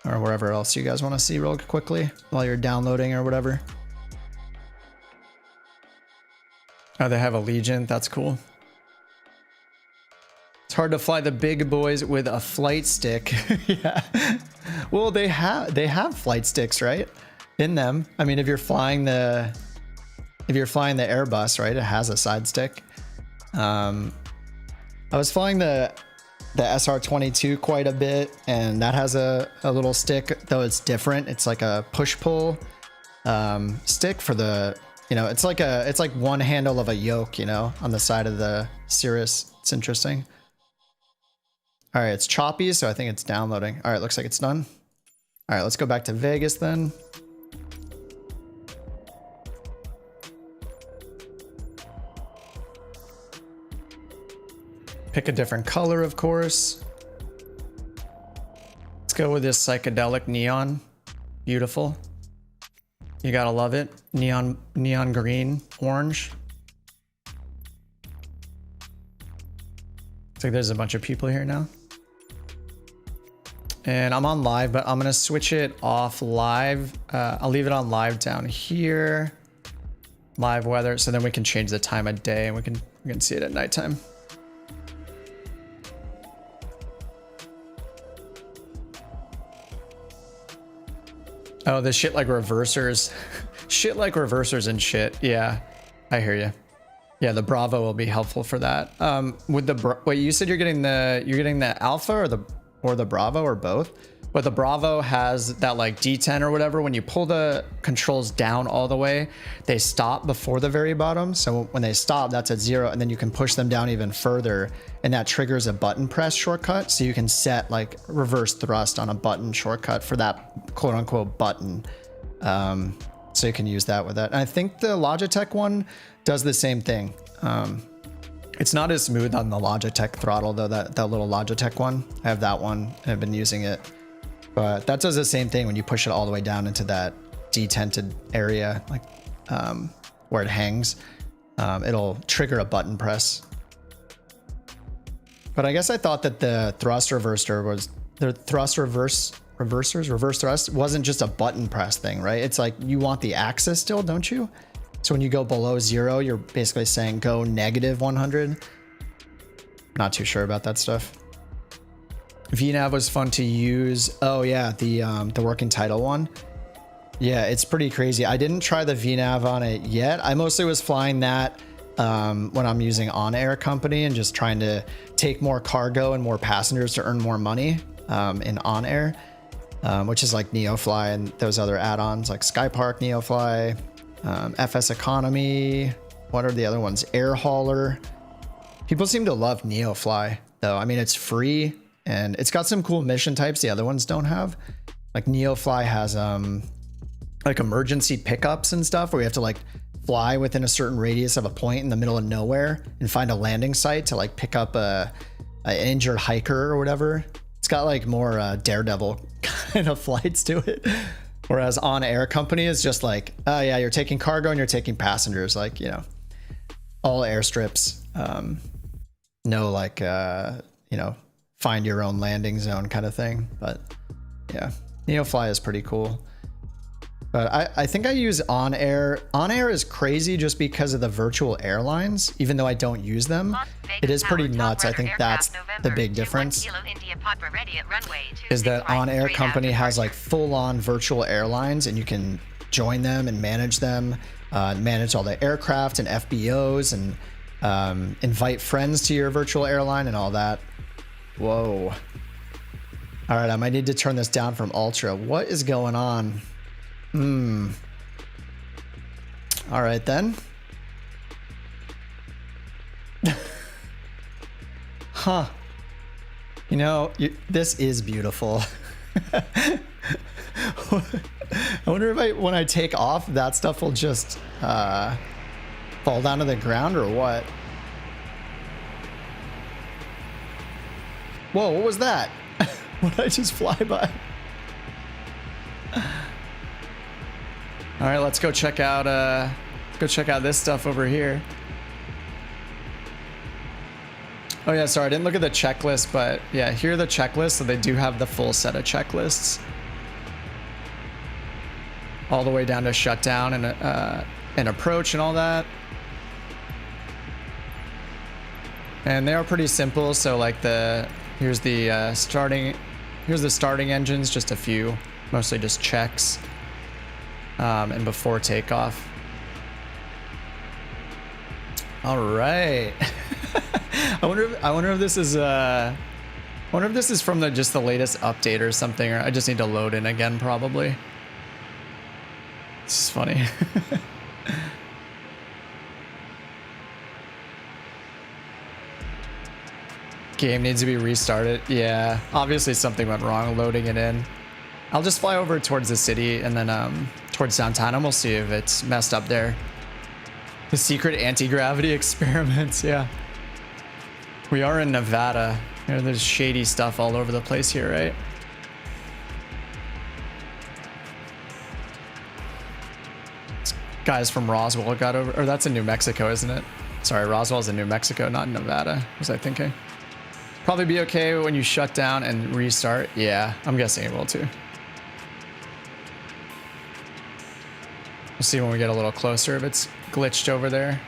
or wherever else you guys want to see real quickly while you're downloading or whatever. Oh, they have a Legion. That's cool. It's hard to fly the big boys with a flight stick. Yeah. Well, they have flight sticks, right? In them. I mean, if you're flying the Airbus, right, it has a side stick. I was flying the SR-22 quite a bit, and that has a little stick, though it's different. It's like a push-pull stick for the, you know, it's like one handle of a yoke, you know, on the side of the Cirrus. It's interesting. All right, it's choppy, so I think it's downloading. All right, looks like it's done. All right, let's go back to Vegas then. Pick a different color, of course. Let's go with this psychedelic neon. Beautiful. You gotta love it. Neon green, orange. Looks like there's a bunch of people here now. And I'm on live, but I'm gonna switch it off live. I'll leave it on live down here. Live weather, so then we can change the time of day and we can see it at nighttime. Oh, the shit like reversers. Shit like reversers and shit. Yeah, I hear you. Yeah, the Bravo will be helpful for that. With the wait, you said you're getting the Alpha or the Bravo or both? But the Bravo has that like D10 or whatever. When you pull the controls down all the way, they stop before the very bottom. So when they stop, that's at 0, and then you can push them down even further, and that triggers a button press shortcut. So you can set like reverse thrust on a button shortcut for that quote unquote button. So you can use that with that. And I think the Logitech one does the same thing. It's not as smooth on the Logitech throttle though, that little Logitech one. I have that one and I've been using it. But that does the same thing when you push it all the way down into that detented area, like where it hangs. It'll trigger a button press. But I guess I thought that the thrust reverser was the reverse thrust wasn't just a button press thing, right? It's like you want the axis still, don't you? So when you go below 0, you're basically saying go negative 100. Not too sure about that stuff. VNav was fun to use. Oh yeah, the working title one. Yeah, it's pretty crazy. I didn't try the VNav on it yet. I mostly was flying that when I'm using on-air company and just trying to take more cargo and more passengers to earn more money in on-air, which is like NeoFly and those other add-ons like Skypark NeoFly, FS Economy. What are the other ones? Air Hauler. People seem to love NeoFly though. I mean, it's free. And it's got some cool mission types the other ones don't have. Like NeoFly has like emergency pickups and stuff where you have to like fly within a certain radius of a point in the middle of nowhere and find a landing site to like pick up an injured hiker or whatever. It's got like more Daredevil kind of flights to it. Whereas on air company is just like, oh yeah, you're taking cargo and you're taking passengers, like, you know, all airstrips. No like, you know, find your own landing zone kind of thing. But yeah, NeoFly is pretty cool. But I think I use on air. On air is crazy just because of the virtual airlines, even though I don't use them. It is pretty nuts. I think that's the big difference. Is that on air company has like full on virtual airlines and you can join them and manage them, manage all the aircraft and FBOs and invite friends to your virtual airline and all that. Whoa. All right, I might need to turn this down from ultra. What is going on? All right then. Huh. You know, this is beautiful. I wonder if when I take off, that stuff will just fall down to the ground or what? Whoa, what was that? What did I just fly by? All right, let's go check out this stuff over here. Oh yeah, sorry, I didn't look at the checklist, but yeah, here are the checklists, so they do have the full set of checklists. All the way down to shutdown and approach and all that. And they are pretty simple, so like here's the starting engines, just a few, mostly just checks. And before takeoff. All right. I wonder if this is from just the latest update or something, or I just need to load in again probably. This is funny. Game needs to be restarted. Yeah, obviously something went wrong loading it in. I'll just fly over towards the city and then towards downtown and we'll see if it's messed up there. The secret anti-gravity experiments, yeah. We are in Nevada. You know, there's shady stuff all over the place here, right? This guys from Roswell got over, or that's in New Mexico, isn't it? Sorry, Roswell's in New Mexico, not in Nevada, was I thinking? Probably be okay when you shut down and restart. Yeah, I'm guessing it will too. We'll see when we get a little closer if it's glitched over there.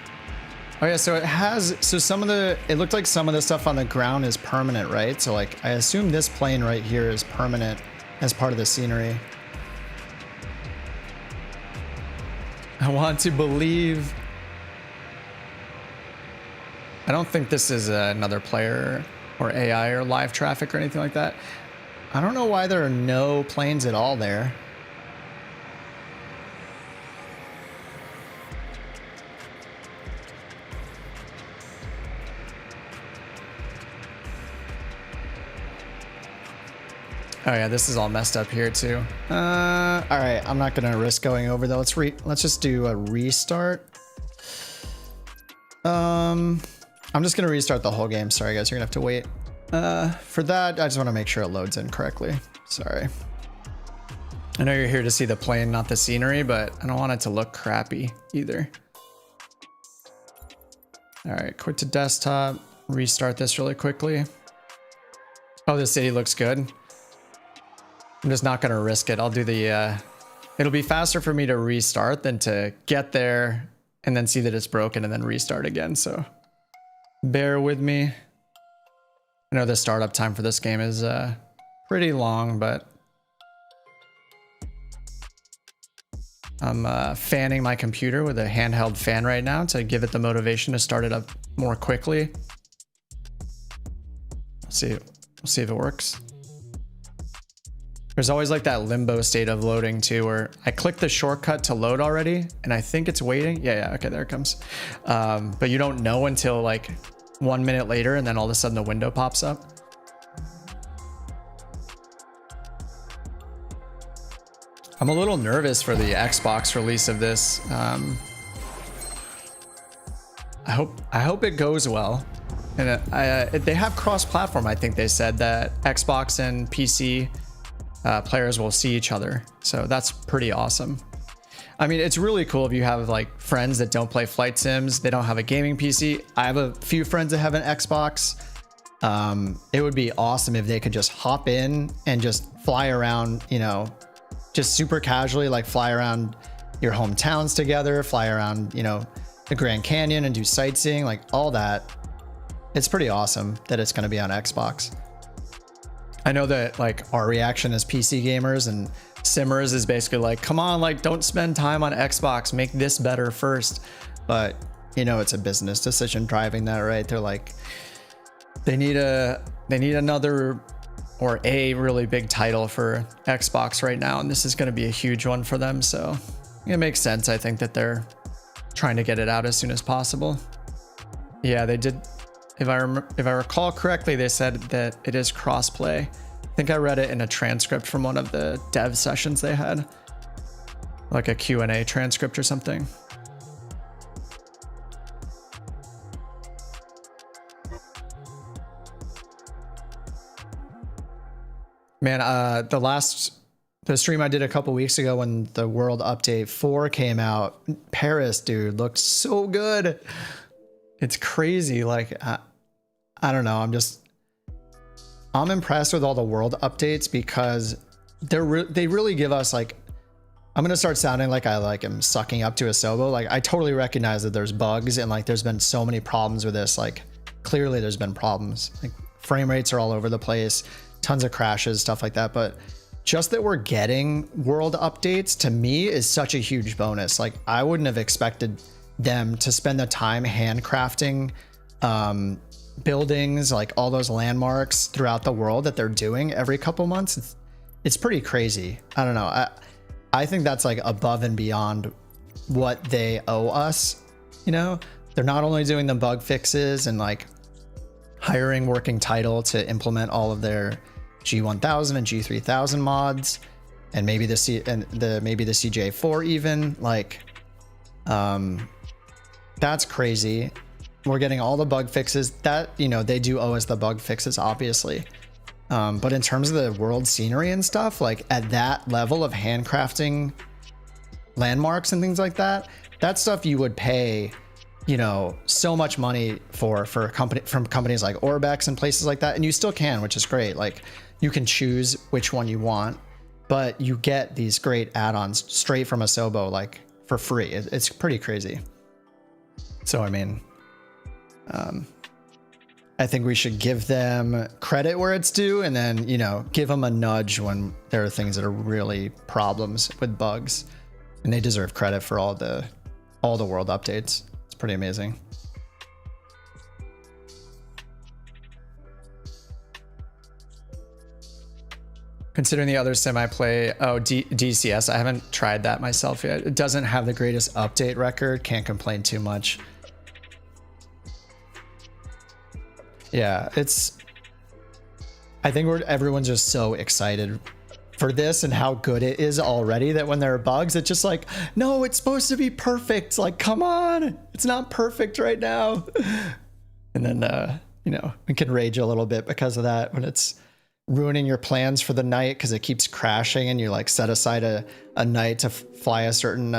Oh yeah, so it looked like some of the stuff on the ground is permanent, right? So like, I assume this plane right here is permanent as part of the scenery. I want to believe. I don't think this is another player or AI or live traffic or anything like that. I don't know why there are no planes at all there. Oh yeah, this is all messed up here too. All right, I'm not gonna risk going over though. Let's just do a restart. I'm just gonna restart the whole game. Sorry guys, you're gonna have to wait. For that, I just want to make sure it loads in correctly. Sorry. I know you're here to see the plane, not the scenery, but I don't want it to look crappy either. All right, quit to desktop. Restart this really quickly. Oh, the city looks good. I'm just not gonna risk it. I'll do the, it'll be faster for me to restart than to get there and then see that it's broken and then restart again. So bear with me. I know the startup time for this game is pretty long, but I'm fanning my computer with a handheld fan right now to give it the motivation to start it up more quickly. We'll see if it works. There's always like that limbo state of loading too, where I click the shortcut to load already and I think it's waiting. Yeah, okay, there it comes. But you don't know until like 1 minute later and then all of a sudden the window pops up. I'm a little nervous for the Xbox release of this. I hope it goes well. And they have cross-platform. I think they said that Xbox and PC players will see each other, so that's pretty awesome. I mean, it's really cool if you have like friends that don't play flight sims, they don't have a gaming PC. I have a few friends that have an Xbox. It would be awesome if they could just hop in and just fly around, you know, just super casually, like fly around your hometowns together, fly around, you know, the Grand Canyon and do sightseeing, like all that. It's pretty awesome that it's going to be on Xbox. I know that like our reaction as PC gamers and simmers is basically like, come on, like don't spend time on Xbox, make this better first. But you know, it's a business decision driving that, right? They're like, they need another or a really big title for Xbox right now, and this is going to be a huge one for them. So it makes sense. I think that they're trying to get it out as soon as possible. Yeah, they did. If I recall correctly, they said that it is crossplay. I think I read it in a transcript from one of the dev sessions they had, like a Q&A transcript or something. Man, the stream I did a couple weeks ago when the World Update 4 came out, Paris, dude, looked so good. It's crazy. Like, I don't know. I'm impressed with all the world updates because they really give us like, I'm going to start sounding like I like am sucking up to Asobo. Like I totally recognize that there's bugs and like there's been so many problems with this. Like clearly there's been problems. Like frame rates are all over the place, tons of crashes, stuff like that. But just that we're getting world updates to me is such a huge bonus. Like I wouldn't have expected them to spend the time handcrafting buildings, like all those landmarks throughout the world that they're doing every couple months. It's pretty crazy. I don't know. I think that's like above and beyond what they owe us. You know, they're not only doing the bug fixes and like hiring working title to implement all of their G1000 and G3000 mods, and maybe the CJ4 even, like that's crazy. We're getting all the bug fixes that, you know, they do owe us the bug fixes, obviously. But in terms of the world scenery and stuff, like at that level of handcrafting landmarks and things like that, that's stuff you would pay, you know, so much money for a company, from companies like Orbex and places like that. And you still can, which is great. Like you can choose which one you want, but you get these great add-ons straight from Asobo, like for free. It's pretty crazy. So, I mean, I think we should give them credit where it's due, and then, you know, give them a nudge when there are things that are really problems with bugs, and they deserve credit for all the world updates. It's pretty amazing. Considering the other semi-play, DCS, I haven't tried that myself yet. It doesn't have the greatest update record. Can't complain too much. Yeah, I think everyone's just so excited for this and how good it is already that when there are bugs, it's just like, no, it's supposed to be perfect. Like, come on, it's not perfect right now. And then, you know, we can rage a little bit because of that when it's ruining your plans for the night because it keeps crashing and you like set aside a night to fly a certain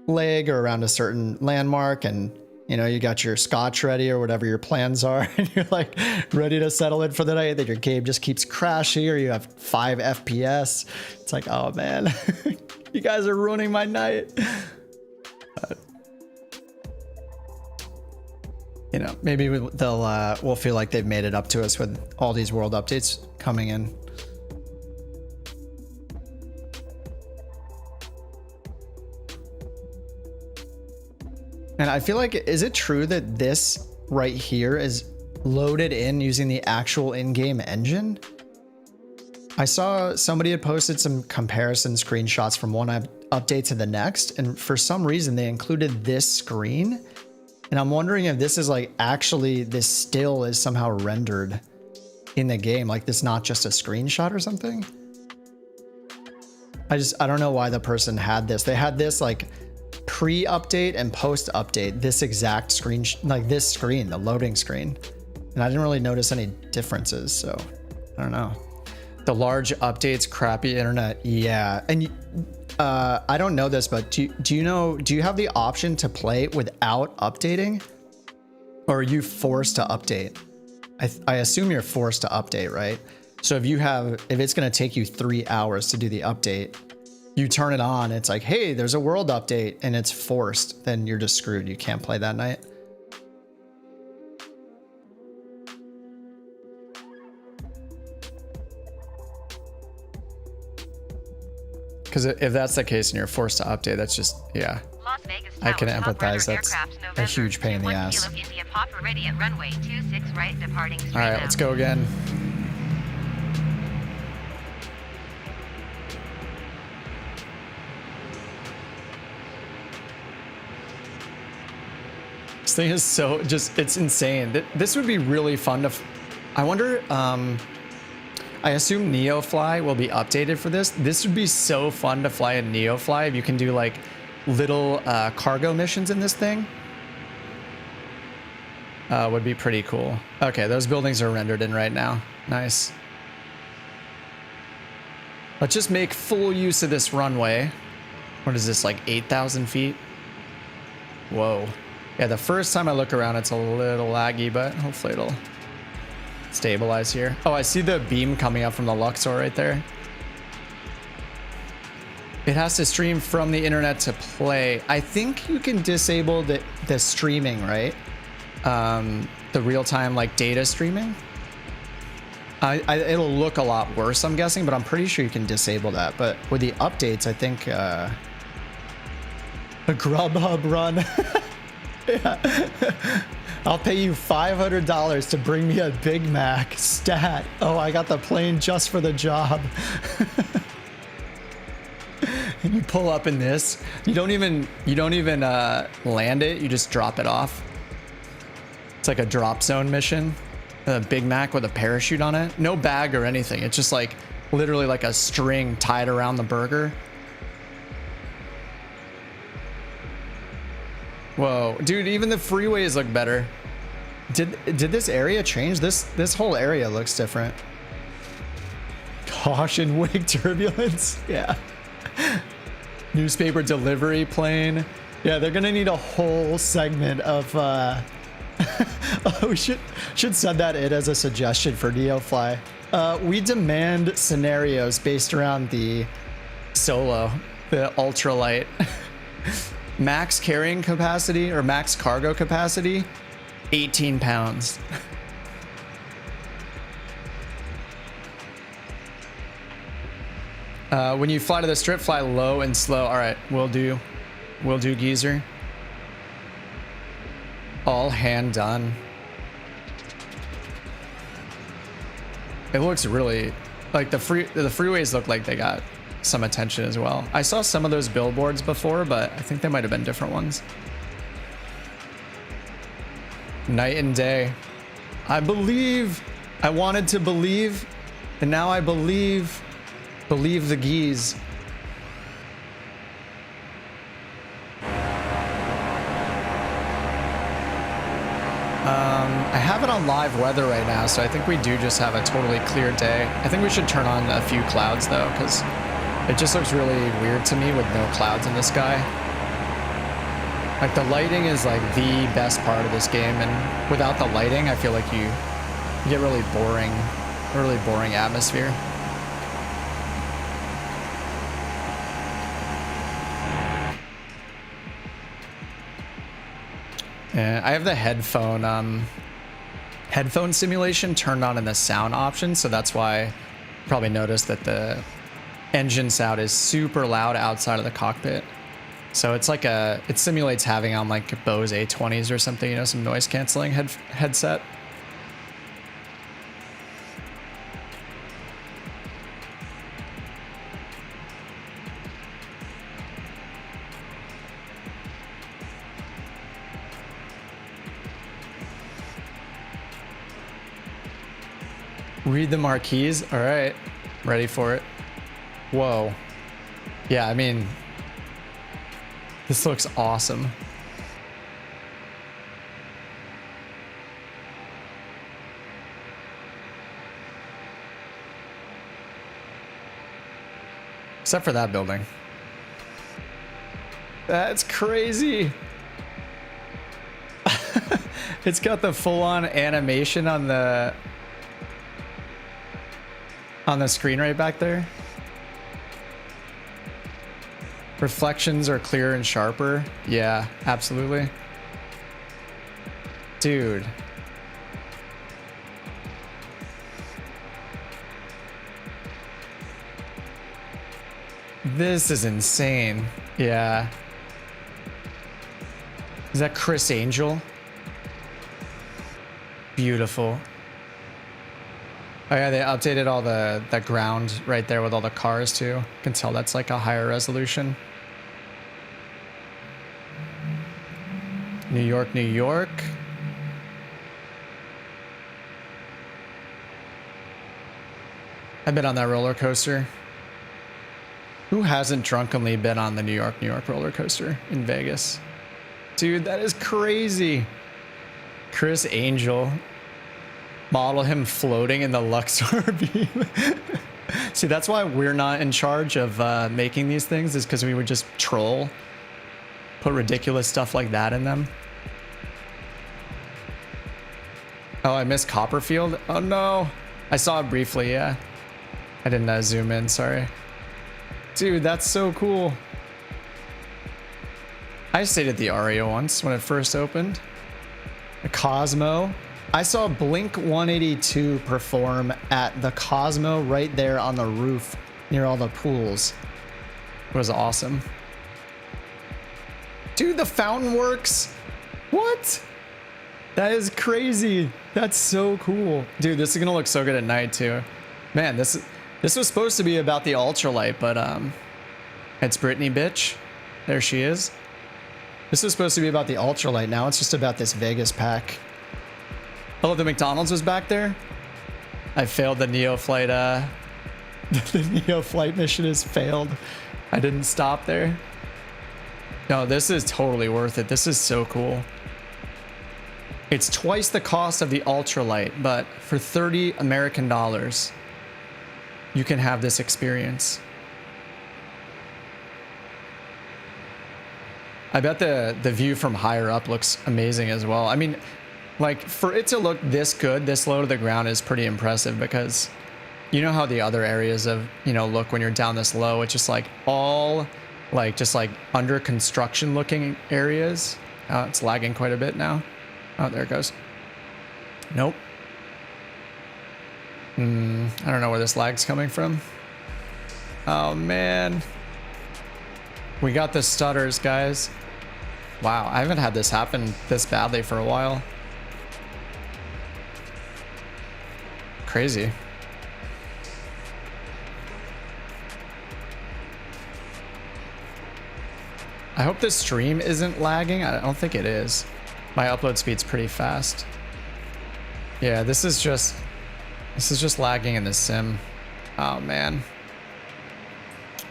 leg or around a certain landmark, and you know, you got your scotch ready or whatever your plans are, and you're like ready to settle in for the night, then your game just keeps crashing or you have 5 FPS. It's like, oh man, you guys are ruining my night. But, you know, maybe we'll feel like they've made it up to us with all these world updates coming in. And I feel like, is it true that this right here is loaded in using the actual in-game engine? I saw somebody had posted some comparison screenshots from one update to the next, and for some reason they included this screen. And I'm wondering if this is like actually, this still is somehow rendered in the game, like this not just a screenshot or something. I don't know why the person had this. They had this like pre-update and post-update, this exact screen, like this screen, the loading screen. And I didn't really notice any differences, so I don't know. The large updates, crappy internet. Yeah. And I don't know this, but do you have the option to play without updating? Or are you forced to update? I assume you're forced to update, right? So if it's going to take you 3 hours to do the update, you turn it on, it's like, hey, there's a world update, and it's forced, then you're just screwed. You can't play that night. Because if that's the case and you're forced to update, that's just, yeah. Las Vegas I can Tower, empathize. That's a huge pain in the ass. All right, let's go again. This thing is so it's insane. This would be really fun to, I wonder, I assume Neofly will be updated for this. This would be so fun to fly a Neofly if you can do like little cargo missions in this thing. Would be pretty cool. Okay, those buildings are rendered in right now. Nice. Let's just make full use of this runway. What is this, like 8,000 feet? Whoa. Yeah, the first time I look around, it's a little laggy, but hopefully stabilize here. Oh, I see the beam coming up from the Luxor right there. It has to stream from the internet to play. I think you can disable the streaming, right? The real-time like data streaming. It'll look a lot worse, I'm guessing, but I'm pretty sure you can disable that. But with the updates, I think a Grubhub run. Yeah. I'll pay you $500 to bring me a Big Mac. Stat. Oh, I got the plane just for the job. And you pull up in this. You don't even land it. You just drop it off. It's like a drop zone mission. A Big Mac with a parachute on it. No bag or anything. It's just like literally like a string tied around the burger. Whoa, dude, even the freeways look better. Did this area change? This whole area looks different. Caution, wake turbulence. Yeah. Newspaper delivery plane. Yeah, they're gonna need a whole segment of oh, we should send that in as a suggestion for NeoFly. We demand scenarios based around the Solo, the Ultralight. Max carrying capacity or max cargo capacity, 18 pounds. When you fly to the strip, fly low and slow. All right, we'll do geezer. All hand done. It looks really like the freeways look like they got some attention as well. I saw some of those billboards before, but I think they might have been different ones. Night and day. I wanted to believe, and now I believe the geese. I have it on live weather right now, so I think we do just have a totally clear day. I think we should turn on a few clouds though, because it just looks really weird to me with no clouds in the sky. Like the lighting is like the best part of this game, and without the lighting, I feel like you get really boring atmosphere. And I have the headphone simulation turned on in the sound option, so that's why you probably noticed that the engine sound is super loud outside of the cockpit. So it's like it simulates having on like Bose A20s or something, you know, some noise canceling headset. Read the marquees. All right, ready for it. Whoa. Yeah, I mean, this looks awesome. Except for that building. That's crazy. It's got the full-on animation on the screen right back there. Reflections are clearer and sharper. Yeah, absolutely. Dude. This is insane. Yeah. Is that Chris Angel? Beautiful. Oh yeah, they updated all the ground right there with all the cars too. You can tell that's like a higher resolution. New York, New York. I've been on that roller coaster. Who hasn't drunkenly been on the New York, New York roller coaster in Vegas? Dude, that is crazy. Chris Angel. Model him floating in the Luxor beam. See, that's why we're not in charge of making these things, is because we would just troll. Put ridiculous stuff like that in them. Oh, I missed Copperfield. Oh no. I saw it briefly, yeah. I didn't zoom in, sorry. Dude, that's so cool. I stayed at the Aria once when it first opened. The Cosmo. I saw Blink 182 perform at the Cosmo right there on the roof near all the pools. It was awesome. Dude, the fountain works. What? That is crazy. That's so cool. Dude, this is gonna look so good at night too. Man, this was supposed to be about the ultralight, but it's Brittany, bitch. There she is. This was supposed to be about the ultralight. Now it's just about this Vegas pack. Oh, the McDonald's was back there. I failed the Neo flight. The Neo flight mission has failed. I didn't stop there. No, this is totally worth it. This is so cool. It's twice the cost of the ultralight, but for 30 American dollars, you can have this experience. I bet the view from higher up looks amazing as well. I mean, like, for it to look this good, this low to the ground is pretty impressive, because you know how the other areas of, you know, look when you're down this low, it's just like all like just like under construction looking areas. Oh, it's lagging quite a bit now. Oh, there it goes. Nope. I don't know where this lag's coming from. Oh man. We got the stutters, guys. Wow, I haven't had this happen this badly for a while. Crazy. I hope this stream isn't lagging. I don't think it is. My upload speed's pretty fast. Yeah, this is just lagging in the sim. Oh man.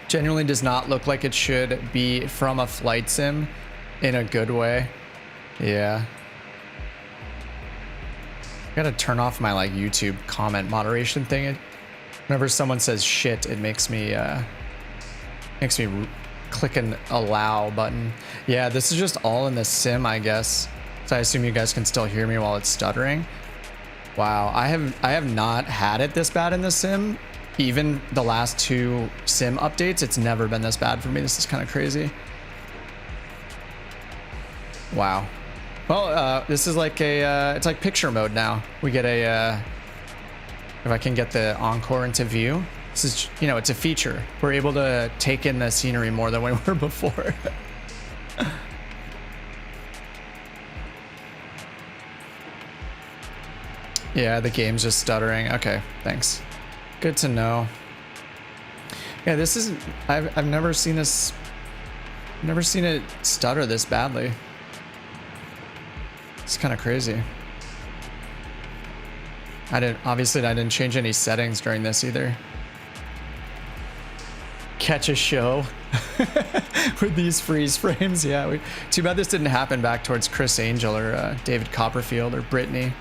Genuinely does not look like it should be from a flight sim in a good way. Yeah. I gotta turn off my like YouTube comment moderation thing. Whenever someone says shit, it makes me click an allow button. Yeah, this is just all in the sim, I guess. So I assume you guys can still hear me while it's stuttering. Wow, I have not had it this bad in the sim. Even the last 2 sim updates, it's never been this bad for me. This is kind of crazy. Wow. Well, this is like a, it's like picture mode now. We get a, if I can get the encore into view. This is, you know, it's a feature. We're able to take in the scenery more than we were before. Yeah, the game's just stuttering. Okay, thanks. Good to know. Yeah, this is, I've never seen this, never seen it stutter this badly. It's kind of crazy. Obviously I didn't change any settings during this either. Catch a show with these freeze frames. Yeah, too bad this didn't happen back towards Chris Angel or David Copperfield or Brittany.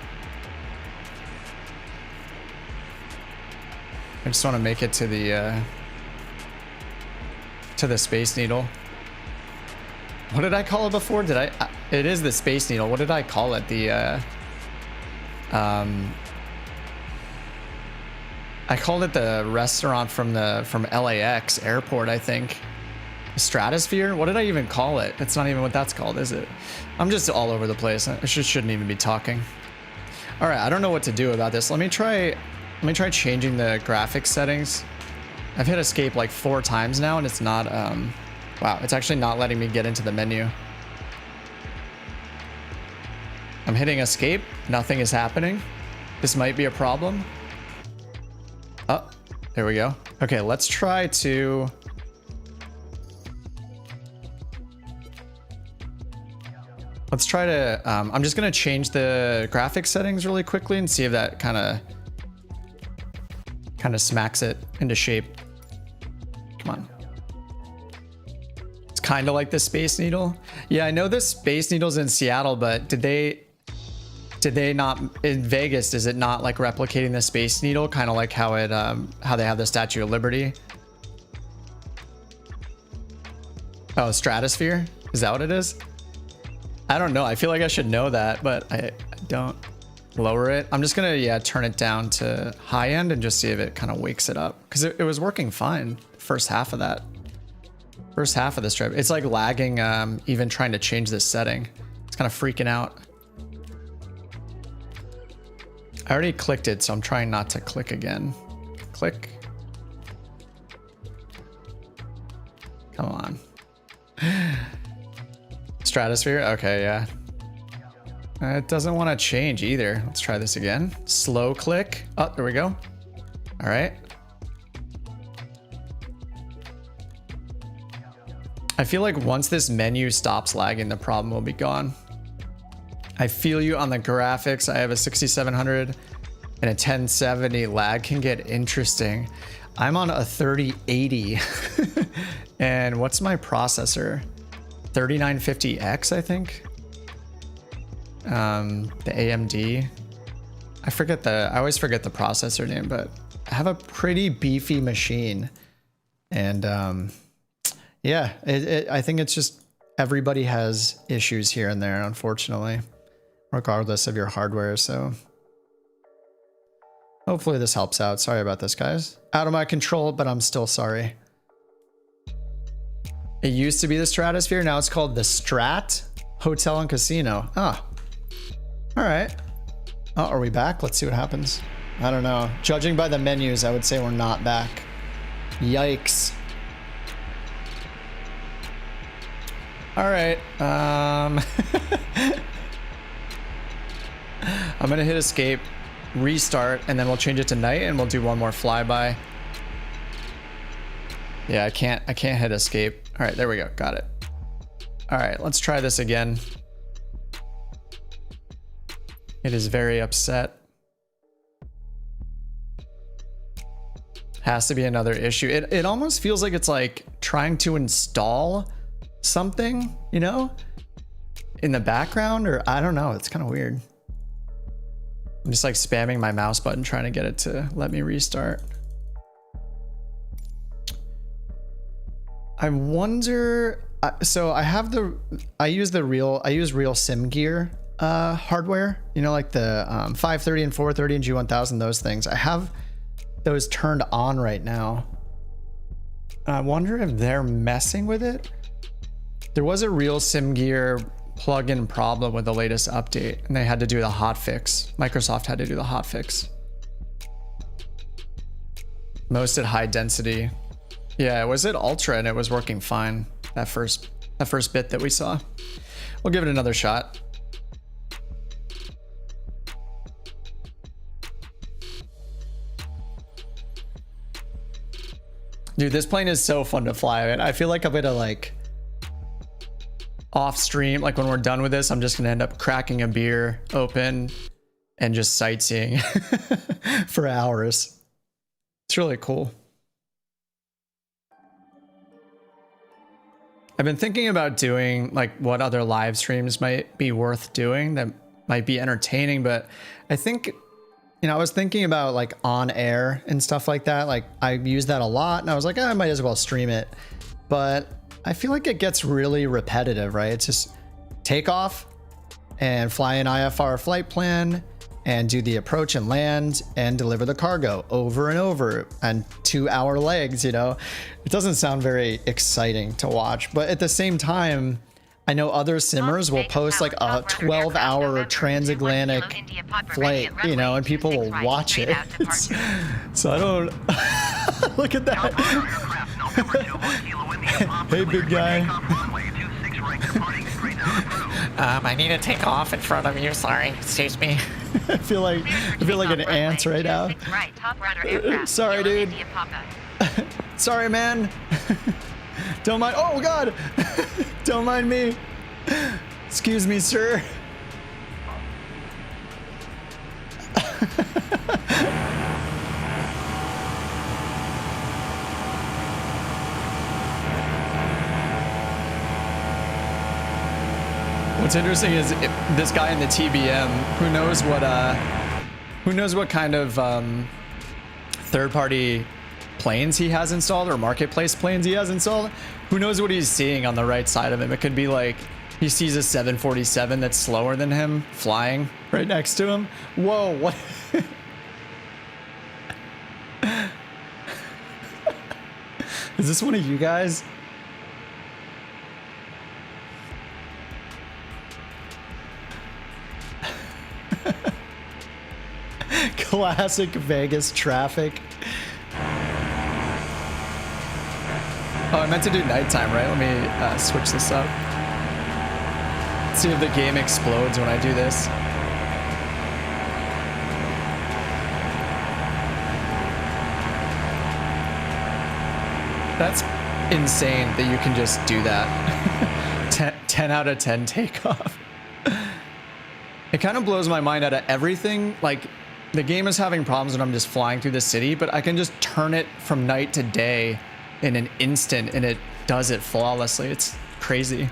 I just want to make it to the Space Needle. What did I call it before? It is the Space Needle. What did I call it? I called it the restaurant from LAX airport, I think. Stratosphere? What did I even call it? It's not even what that's called, is it? I'm just all over the place. I shouldn't even be talking. All right, I don't know what to do about this. Let me try changing the graphics settings. I've hit escape like 4 times now and it's not, wow, it's actually not letting me get into the menu. I'm hitting escape, nothing is happening. This might be a problem. Oh, there we go. Okay, let's try to... Let's try to, I'm just gonna change the graphics settings really quickly and see if that kind of smacks it into shape. Come on. It's kind of like the Space Needle. Yeah, I know the Space Needle's in Seattle, but did they not in Vegas? Is it not like replicating the Space Needle, kind of like how it how they have the Statue of Liberty? Oh, Stratosphere? Is that what it is? I don't know. I feel like I should know that, but I don't. lower it. I'm just gonna, yeah, turn it down to high end and just see if it kind of wakes it up. Because it was working fine first half of that. First half of this trip. It's like lagging even trying to change this setting. It's kind of freaking out. I already clicked it, so I'm trying not to click again. Click. Come on. Stratosphere? Okay, yeah. It doesn't want to change either. Let's try this again. Slow click. Oh, there we go. All right. I feel like once this menu stops lagging, the problem will be gone. I feel you on the graphics. I have a 6700 and a 1070. Lag can get interesting. I'm on a 3080. And what's my processor? 3950X, I think. The AMD. I always forget the processor name, but I have a pretty beefy machine. And yeah, I think it's just everybody has issues here and there, unfortunately, regardless of your hardware. So hopefully this helps out. Sorry about this, guys. Out of my control, but I'm still sorry. It used to be the Stratosphere. Now it's called the Strat Hotel and Casino. Ah, all right. Oh, are we back? Let's see what happens. I don't know. Judging by the menus, I would say we're not back. Yikes. All right. I'm gonna hit escape, restart, and then we'll change it to night, and we'll do one more flyby. Yeah, I can't hit escape. All right, there we go. Got it. All right, let's try this again. It is very upset. Has to be another issue. It almost feels like it's like trying to install something, you know, in the background, or I don't know. It's kind of weird. I'm just like spamming my mouse button trying to get it to let me restart. I wonder, so I use real sim gear hardware, you know, like the 530 and 430 and G1000, those things. I have those turned on right now. I wonder if they're messing with it. There was a real sim gear plugin problem with the latest update, and they had to do the hotfix. Microsoft had to do the hotfix. Most at high density. Yeah, it was at Ultra and it was working fine. That first bit that we saw. We'll give it another shot. Dude, this plane is so fun to fly. And I feel like I'm gonna like off stream, like when we're done with this, I'm just gonna end up cracking a beer open and just sightseeing for hours. It's really cool. I've been thinking about doing like what other live streams might be worth doing that might be entertaining, but I think, you know, I was thinking about like on air and stuff like that. Like I use that a lot and I was like, I might as well stream it, but I feel like it gets really repetitive, right? It's just take off and fly an IFR flight plan and do the approach and land and deliver the cargo over and over and 2-hour legs, you know. It doesn't sound very exciting to watch, but at the same time, I know other simmers will post like a 12-hour transatlantic flight, you know, and people will watch it. So I don't look at that. Hey, big guy. I need to take off in front of you. Sorry, excuse me. I feel like an ant right now. Sorry, dude. Sorry, man. Don't mind. Oh God. Don't mind me. Excuse me, sir. What's interesting is this guy in the TBM, who knows what kind of third-party planes he has installed or marketplace planes he has installed. Who knows what he's seeing on the right side of him? It could be like He sees a 747 that's slower than him flying right next to him. Whoa, what? Is this one of you guys? Classic Vegas traffic. Oh, I meant to do nighttime, right? Let me switch this up. See if the game explodes when I do this. That's insane that you can just do that. 10 out of 10 takeoff. It kind of blows my mind out of everything. Like, the game is having problems when I'm just flying through the city, but I can just turn it from night to day in an instant and it does it flawlessly. It's crazy.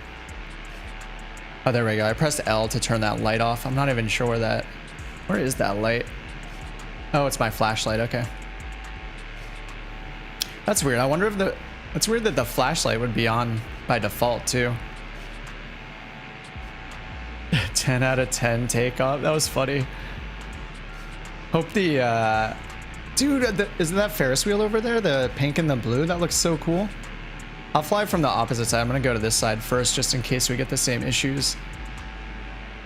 Oh, there we go. I pressed L to turn that light off. I'm not even sure where is that light? Oh, it's my flashlight. Okay. That's weird. I wonder if it's weird that the flashlight would be on by default too. 10 out of 10 takeoff. That was funny. Hope the, dude, isn't that Ferris wheel over there? The pink and the blue? That looks so cool. I'll fly from the opposite side. I'm gonna go to this side first just in case we get the same issues.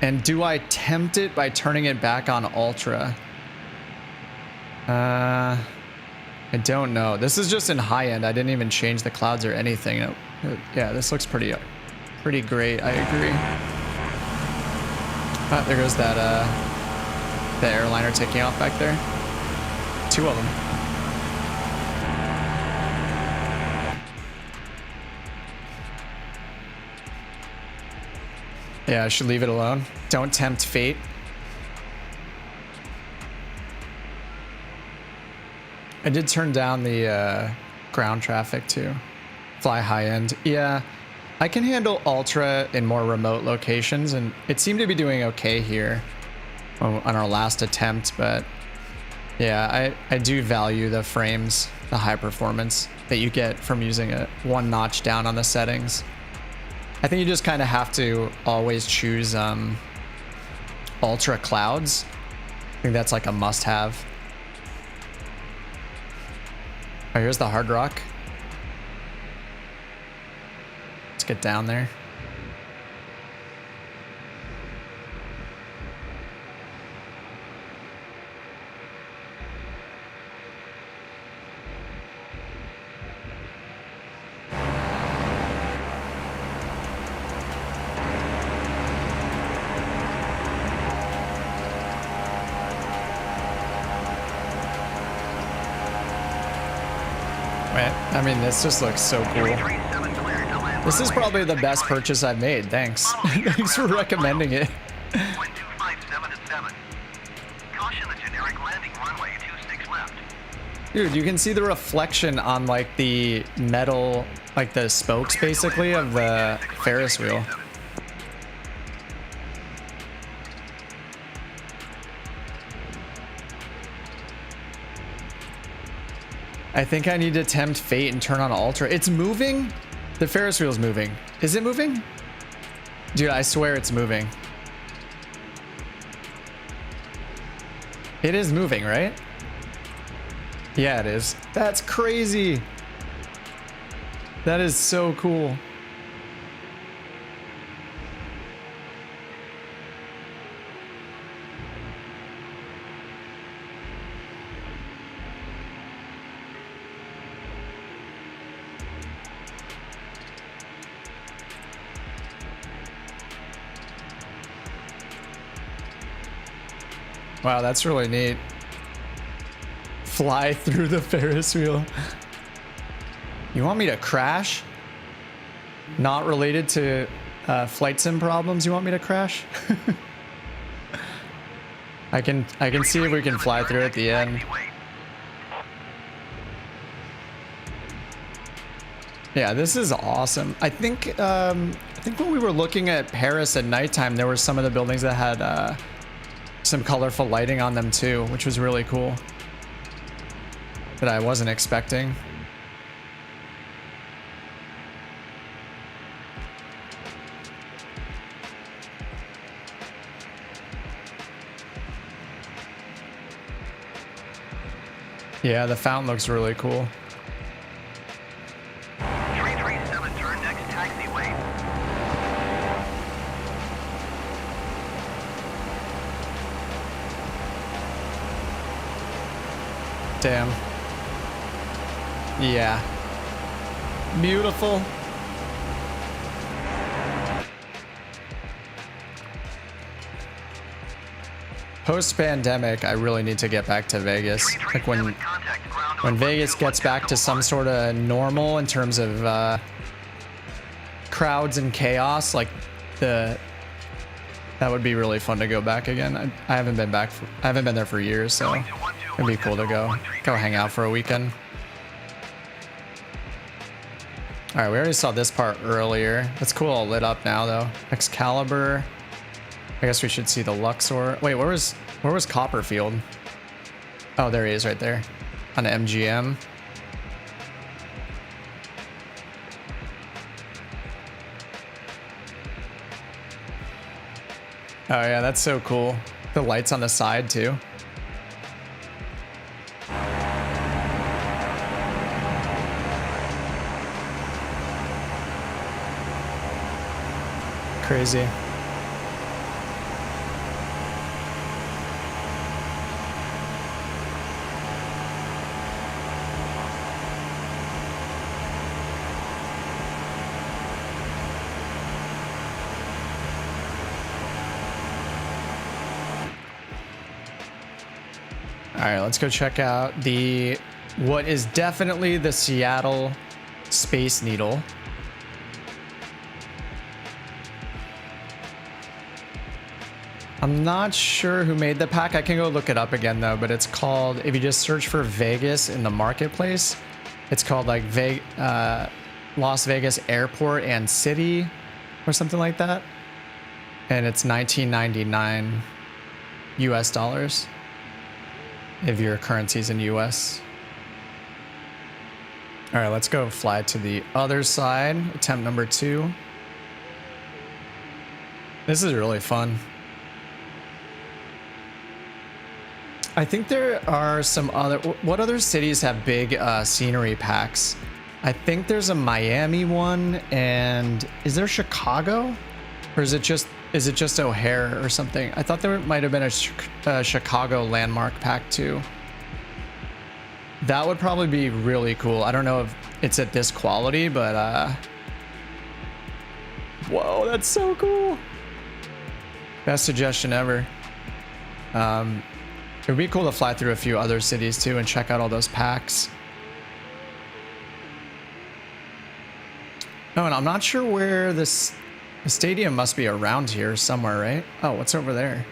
And do I tempt it by turning it back on Ultra? I don't know. This is just in high end. I didn't even change the clouds or anything. Yeah, this looks pretty great. I agree. Ah, there goes that, the airliner taking off back there. 2 of them. Yeah, I should leave it alone. Don't tempt fate. I did turn down the ground traffic too. Fly high end. Yeah, I can handle Ultra in more remote locations, and it seemed to be doing okay here on our last attempt, but yeah, I do value the frames, the high performance that you get from using it one notch down on the settings. I think you just kind of have to always choose Ultra clouds. I think that's like a must-have. Oh, here's the Hard Rock. Let's get down there. I mean, this just looks so cool. This is probably the best purchase I've made. Thanks. Thanks for recommending it. Dude, you can see the reflection on like the metal, like the spokes basically of the Ferris wheel. I think I need to tempt fate and turn on Ultra. It's moving? The Ferris wheel's moving. Is it moving? Dude, I swear it's moving. It is moving, right? Yeah, it is. That's crazy. That is so cool. Wow, that's really neat. Fly through the Ferris wheel. You want me to crash? Not related to flight sim problems, you want me to crash? I can see if we can fly through at the end. Yeah, this is awesome. I think when we were looking at Paris at nighttime, there were some of the buildings that had some colorful lighting on them too, which was really cool. That I wasn't expecting. Yeah, the fountain looks really cool. 337, turn next taxiway. Damn. Yeah. Beautiful. Post-pandemic, I really need to get back to Vegas. Like when Vegas gets back to some sort of normal in terms of crowds and chaos, like that would be really fun to go back again. I haven't been back. I haven't been there for years, so it'd be cool to go hang out for a weekend. All right, we already saw this part earlier. It's cool, all lit up now though. Excalibur. I guess we should see the Luxor. Wait, where was Copperfield? Oh, there he is right there on MGM. Oh yeah, that's so cool. The lights on the side too. Crazy. All right, let's go check out what is definitely the Seattle Space Needle. I'm not sure who made the pack. I can go look it up again though, but it's called, if you just search for Vegas in the marketplace, it's called like Las Vegas Airport and City or something like that. And it's $19.99 US dollars if your currency's in US. All right, let's go fly to the other side. Attempt number 2. This is really fun. I think there are some other, what other cities have big scenery packs? I think there's a Miami one, and is there Chicago? Or is it just O'Hare or something? I thought there might have been a Chicago landmark pack too. That would probably be really cool. I don't know if it's at this quality, but whoa, that's so cool. Best suggestion ever. It would be cool to fly through a few other cities too and check out all those packs. Oh, and I'm not sure where the stadium must be around here somewhere, right? Oh, what's over there?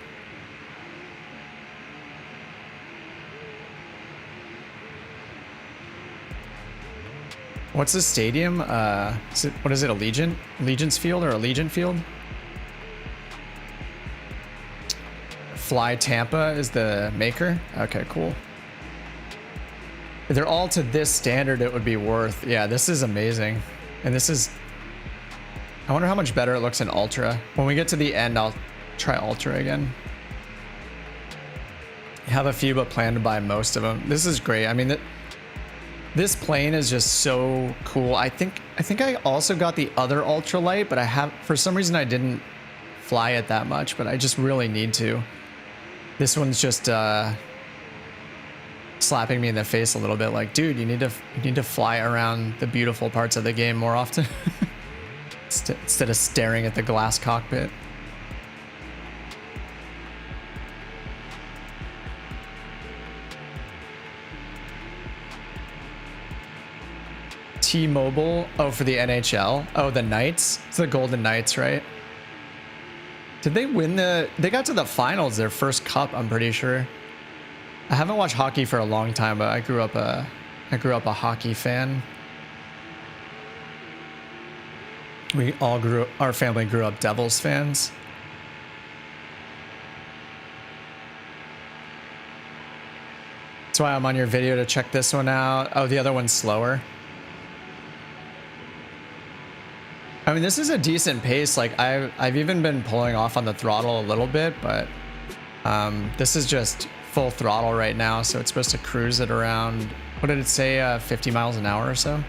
What's the stadium? What is it, Allegiance Field or Allegiant Field? FlyTampa is the maker? Okay, cool. If they're all to this standard, it would be worth. Yeah, this is amazing. And this is, I wonder how much better it looks in Ultra. When we get to the end, I'll try Ultra again. I have a few, but plan to buy most of them. This is great. I mean, this plane is just so cool. I think I also got the other Ultralight, but for some reason I didn't fly it that much, but I just really need to. This one's just slapping me in the face a little bit, like, dude, you need to fly around the beautiful parts of the game more often instead of staring at the glass cockpit. T-Mobile, oh, for the NHL. Oh, the Knights. It's the Golden Knights, right? Did they win they got to the finals, their first cup, I'm pretty sure. I haven't watched hockey for a long time, but I grew up a hockey fan. Our family grew up Devils fans. That's why I'm on your video to check this one out. Oh, the other one's slower. I mean, this is a decent pace. Like I've even been pulling off on the throttle a little bit, but this is just full throttle right now, so it's supposed to cruise at around, what did it say, 50 miles an hour or so?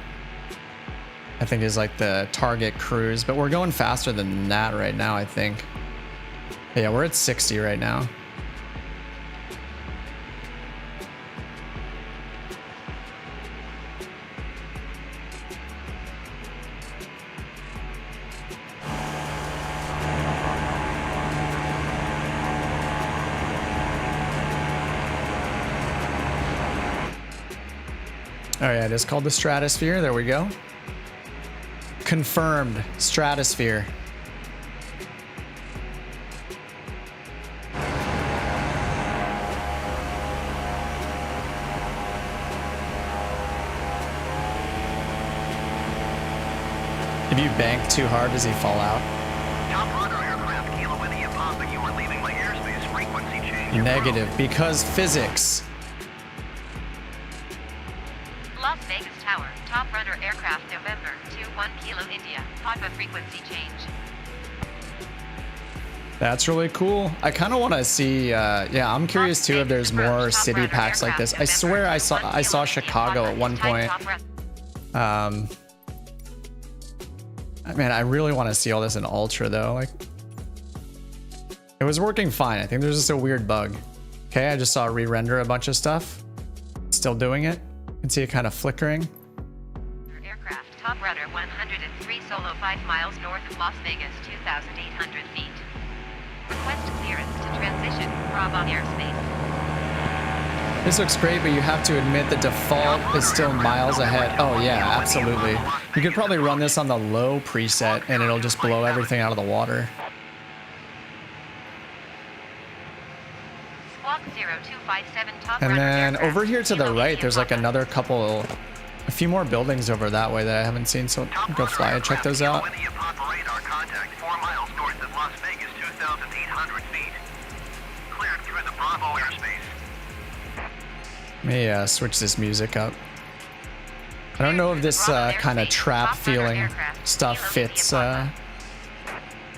I think is like the target cruise, but we're going faster than that right now, I think. Yeah, we're at 60 right now. Oh yeah, it is called the Stratosphere. There we go. Confirmed. Stratosphere. If you bank too hard, does he fall out? Top Rudder aircraft, Kilo India Papa, you are leaving my airspace. Frequency change. Negative, because physics. Las Vegas Tower, Top Rudder aircraft November 21 Kilo India, Papa frequency change. That's really cool. I kind of want to see. Yeah, I'm curious too if there's more city packs like this. I swear I saw Chicago at one point. Man, I really want to see all this in Ultra though. Like, it was working fine. I think there's just a weird bug. Okay, I just saw it re-render a bunch of stuff. Still doing it. You can see it kind of flickering. Aircraft Top Rudder 103 solo 5 miles north of Las Vegas, 2,800 feet. Request clearance to transition Bravo airspace. This looks great, but you have to admit the default is still miles ahead. Oh yeah, absolutely. You could probably run this on the low preset and it'll just blow everything out of the water. Squawk 0257 Top And Rudder then aircraft, over here to the Kilo right, India there's like Papa. another couple, a few more buildings over that way that I haven't seen, so I'll go fly and check those out. Kilo India Papa radar contact 4 miles north of Las Vegas, 2,800 feet. Cleared through the Bravo airspace. Let me switch this music up. I don't know if this kind of trap feeling stuff fits. I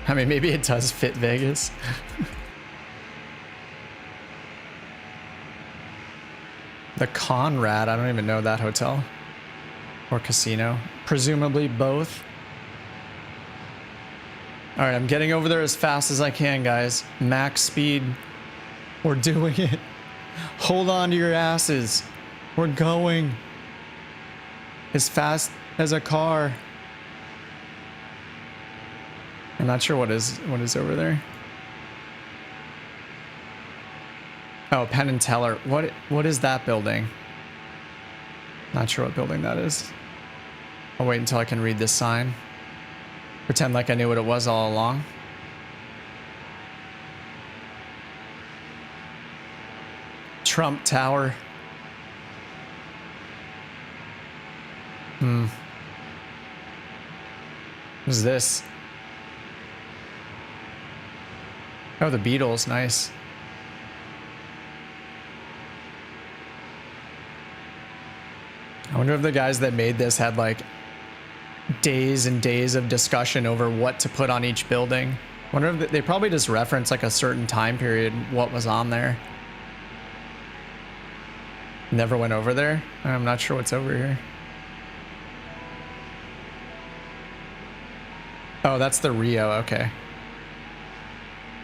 mean, maybe it does fit Vegas. The Conrad, I don't even know that hotel or casino. Presumably both. All right, I'm getting over there as fast as I can, guys. Max speed. We're doing it. Hold on to your asses. We're going as fast as a car. I'm not sure what is over there. Oh, Penn and Teller. What is that building? Not sure what building that is. I'll wait until I can read this sign. Pretend like I knew what it was all along. Trump Tower. What is this? Oh, the Beatles. Nice. I wonder if the guys that made this had like days and days of discussion over what to put on each building. I wonder if they probably just reference like a certain time period, what was on there. Never went over there. I'm not sure what's over here. Oh, that's the Rio. Okay.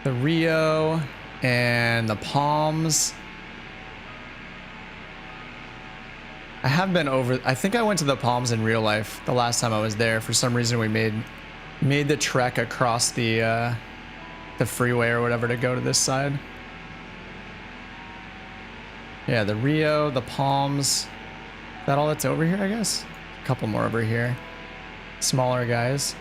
The Rio and the Palms. I have been over. I think I went to the Palms in real life the last time I was there. For some reason, we made the trek across the freeway or whatever to go to this side. Yeah, the Rio, the Palms. Is that all that's over here, I guess? A couple more over here. Smaller guys.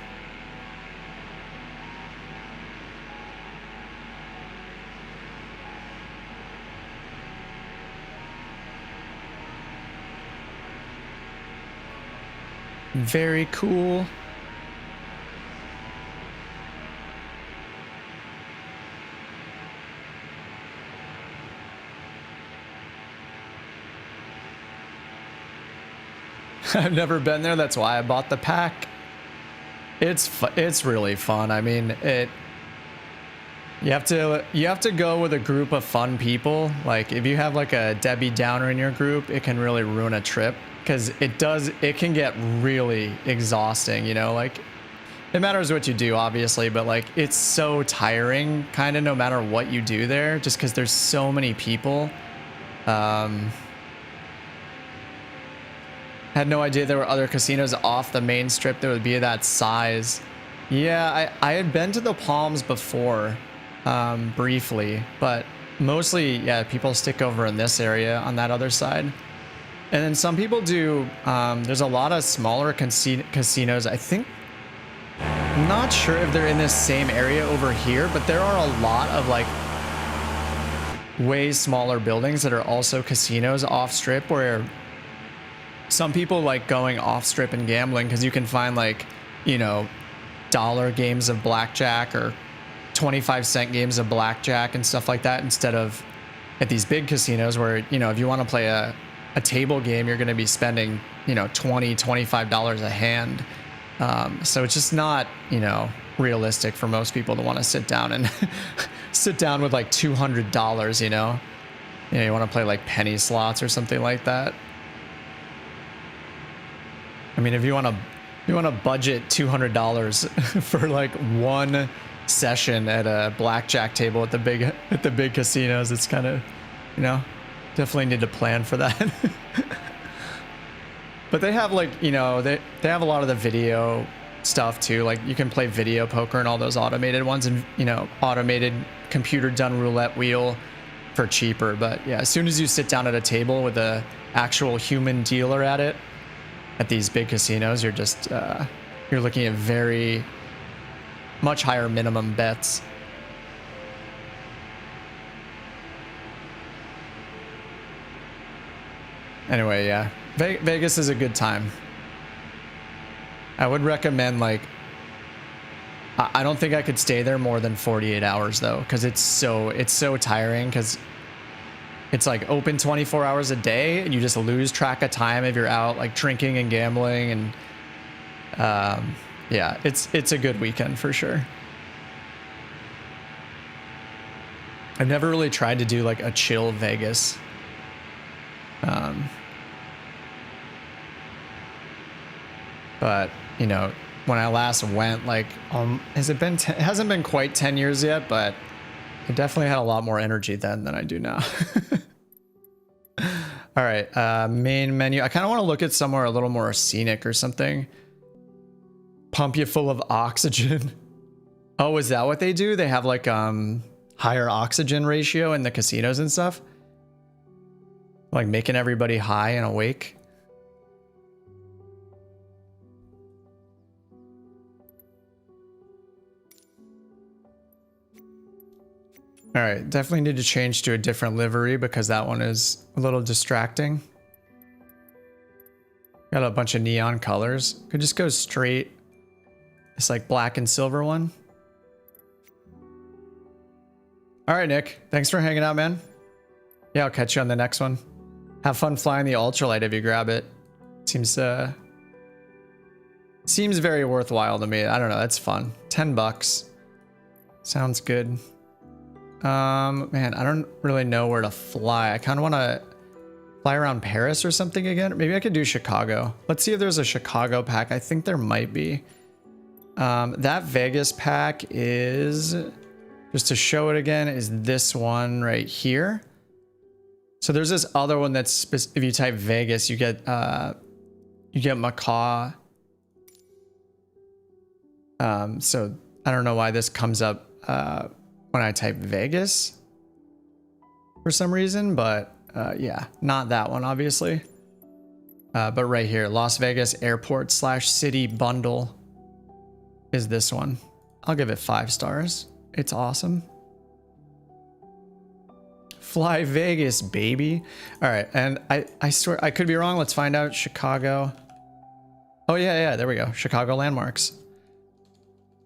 Very cool. I've never been there. That's why I bought the pack. It's really fun. I mean, You have to go with a group of fun people. Like if you have like a Debbie Downer in your group, it can really ruin a trip because it can get really exhausting, you know, like it matters what you do obviously, but like it's so tiring kind of no matter what you do there just because there's so many people. Had no idea there were other casinos off the main strip that would be that size. Yeah, I had been to the Palms before. Briefly, but mostly, yeah, people stick over in this area on that other side. And then some people do, there's a lot of smaller casinos. I think, I'm not sure if they're in this same area over here, but there are a lot of like way smaller buildings that are also casinos off strip where some people like going off strip and gambling because you can find like, you know, dollar games of blackjack or 25-cent games of blackjack and stuff like that instead of at these big casinos where, you know, if you want to play a table game, you're going to be spending, you know, $20-25 a hand. So it's just not, you know, realistic for most people to want to sit down and sit down with like $200, you know, you want to play like penny slots or something like that. I mean, if you want to budget $200 for like one session at a blackjack table at the big casinos, it's kind of, you know, definitely need to plan for that. But they have like, you know, they have a lot of the video stuff too, like you can play video poker and all those automated ones and, you know, automated computer done roulette wheel for cheaper. But yeah, as soon as you sit down at a table with a actual human dealer at it at these big casinos, you're just you're looking at very much higher minimum bets. Anyway, yeah, Vegas is a good time. I would recommend, like, I don't think I could stay there more than 48 hours though, because it's so tiring because it's like open 24 hours a day and you just lose track of time if you're out like drinking and gambling and yeah, it's a good weekend for sure. I've never really tried to do like a chill Vegas. But you know, when I last went, like, has it been? It hasn't been quite 10 years yet, but I definitely had a lot more energy then than I do now. All right, main menu. I kind of want to look at somewhere a little more scenic or something. Pump you full of oxygen. Oh, is that what they do? They have like higher oxygen ratio in the casinos and stuff, like making everybody high and awake. All right, definitely need to change to a different livery because that one is a little distracting. Got a bunch of neon colors. Could just go straight. It's like black and silver one. All right, Nick. Thanks for hanging out, man. Yeah, I'll catch you on the next one. Have fun flying the ultralight if you grab it. Seems very worthwhile to me. I don't know. That's fun. $10. Sounds good. Man, I don't really know where to fly. I kind of want to fly around Paris or something again. Maybe I could do Chicago. Let's see if there's a Chicago pack. I think there might be. That Vegas pack is, just to show it again, is this one right here. So there's this other one that's, if you type Vegas, you get Macaw. So I don't know why this comes up when I type Vegas for some reason, but yeah, not that one, obviously. But right here, Las Vegas Airport / City Bundle is this one. I'll give it 5 stars. It's awesome. Fly Vegas, baby. All right, and I swear, I could be wrong. Let's find out. Chicago. Oh, yeah, there we go. Chicago landmarks.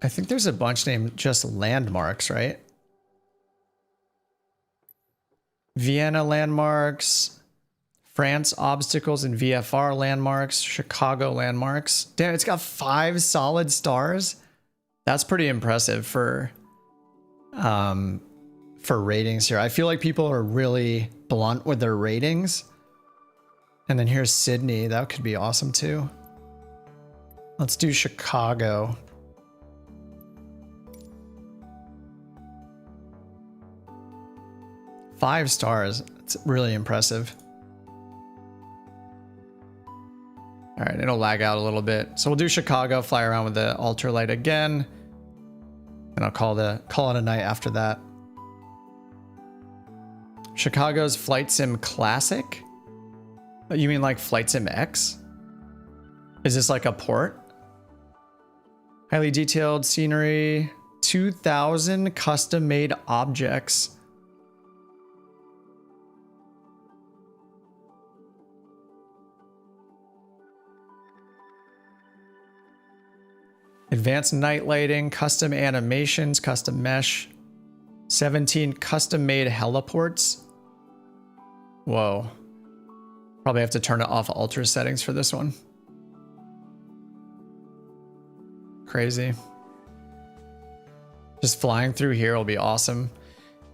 I think there's a bunch named just landmarks, right? Vienna landmarks, France obstacles and VFR landmarks, Chicago landmarks. Damn, it's got 5 solid stars. That's pretty impressive for for ratings here. I feel like people are really blunt with their ratings. And then here's Sydney. That could be awesome too. Let's do Chicago. Five stars. It's really impressive. All right, it'll lag out a little bit. So we'll do Chicago, fly around with the Ultralight again. And I'll call it a night after that. Chicago's Flight Sim Classic? You mean like Flight Sim X? Is this like a port? Highly detailed scenery, 2,000 custom-made objects. Advanced night lighting, custom animations, custom mesh, 17 custom-made heliports. Whoa. Probably have to turn it off ultra settings for this one. Crazy. Just flying through here will be awesome.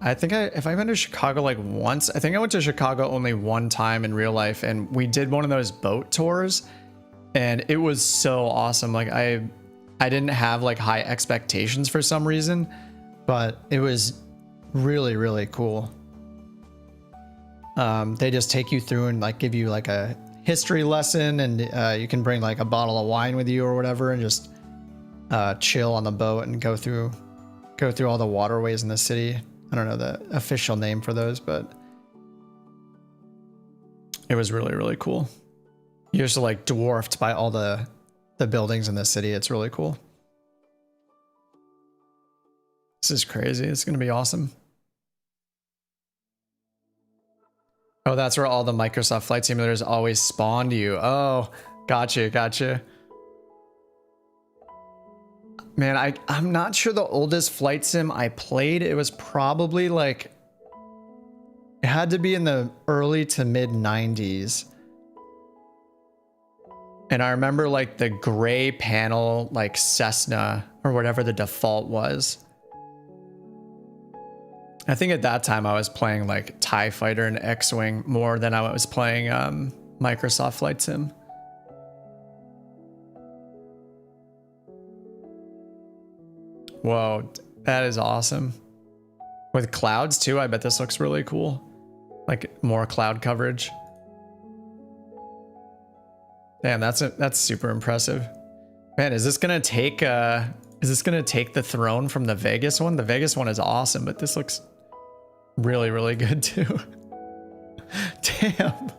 I think if I've been to Chicago like once, I think I went to Chicago only one time in real life, and we did one of those boat tours, and it was so awesome. Like I didn't have like high expectations for some reason, but it was really, really cool. They just take you through and like give you like a history lesson, and you can bring like a bottle of wine with you or whatever, and just chill on the boat and go through all the waterways in the city. I don't know the official name for those, but it was really, really cool. You're just like dwarfed by all the buildings in the city. It's really cool. This is crazy. It's going to be awesome. Oh, that's where all the Microsoft Flight Simulators always spawned you. Oh, gotcha. Man, I'm not sure the oldest flight sim I played. It was probably like, it had to be in the early to mid 90s. And I remember like the gray panel, like Cessna or whatever the default was. I think at that time I was playing like TIE Fighter and X-Wing more than I was playing Microsoft Flight Sim. Whoa, that is awesome. With clouds too, I bet this looks really cool. Like more cloud coverage. Damn, that's super impressive. Man, is this gonna take the throne from the Vegas one? The Vegas one is awesome, but this looks really, really good too. Damn.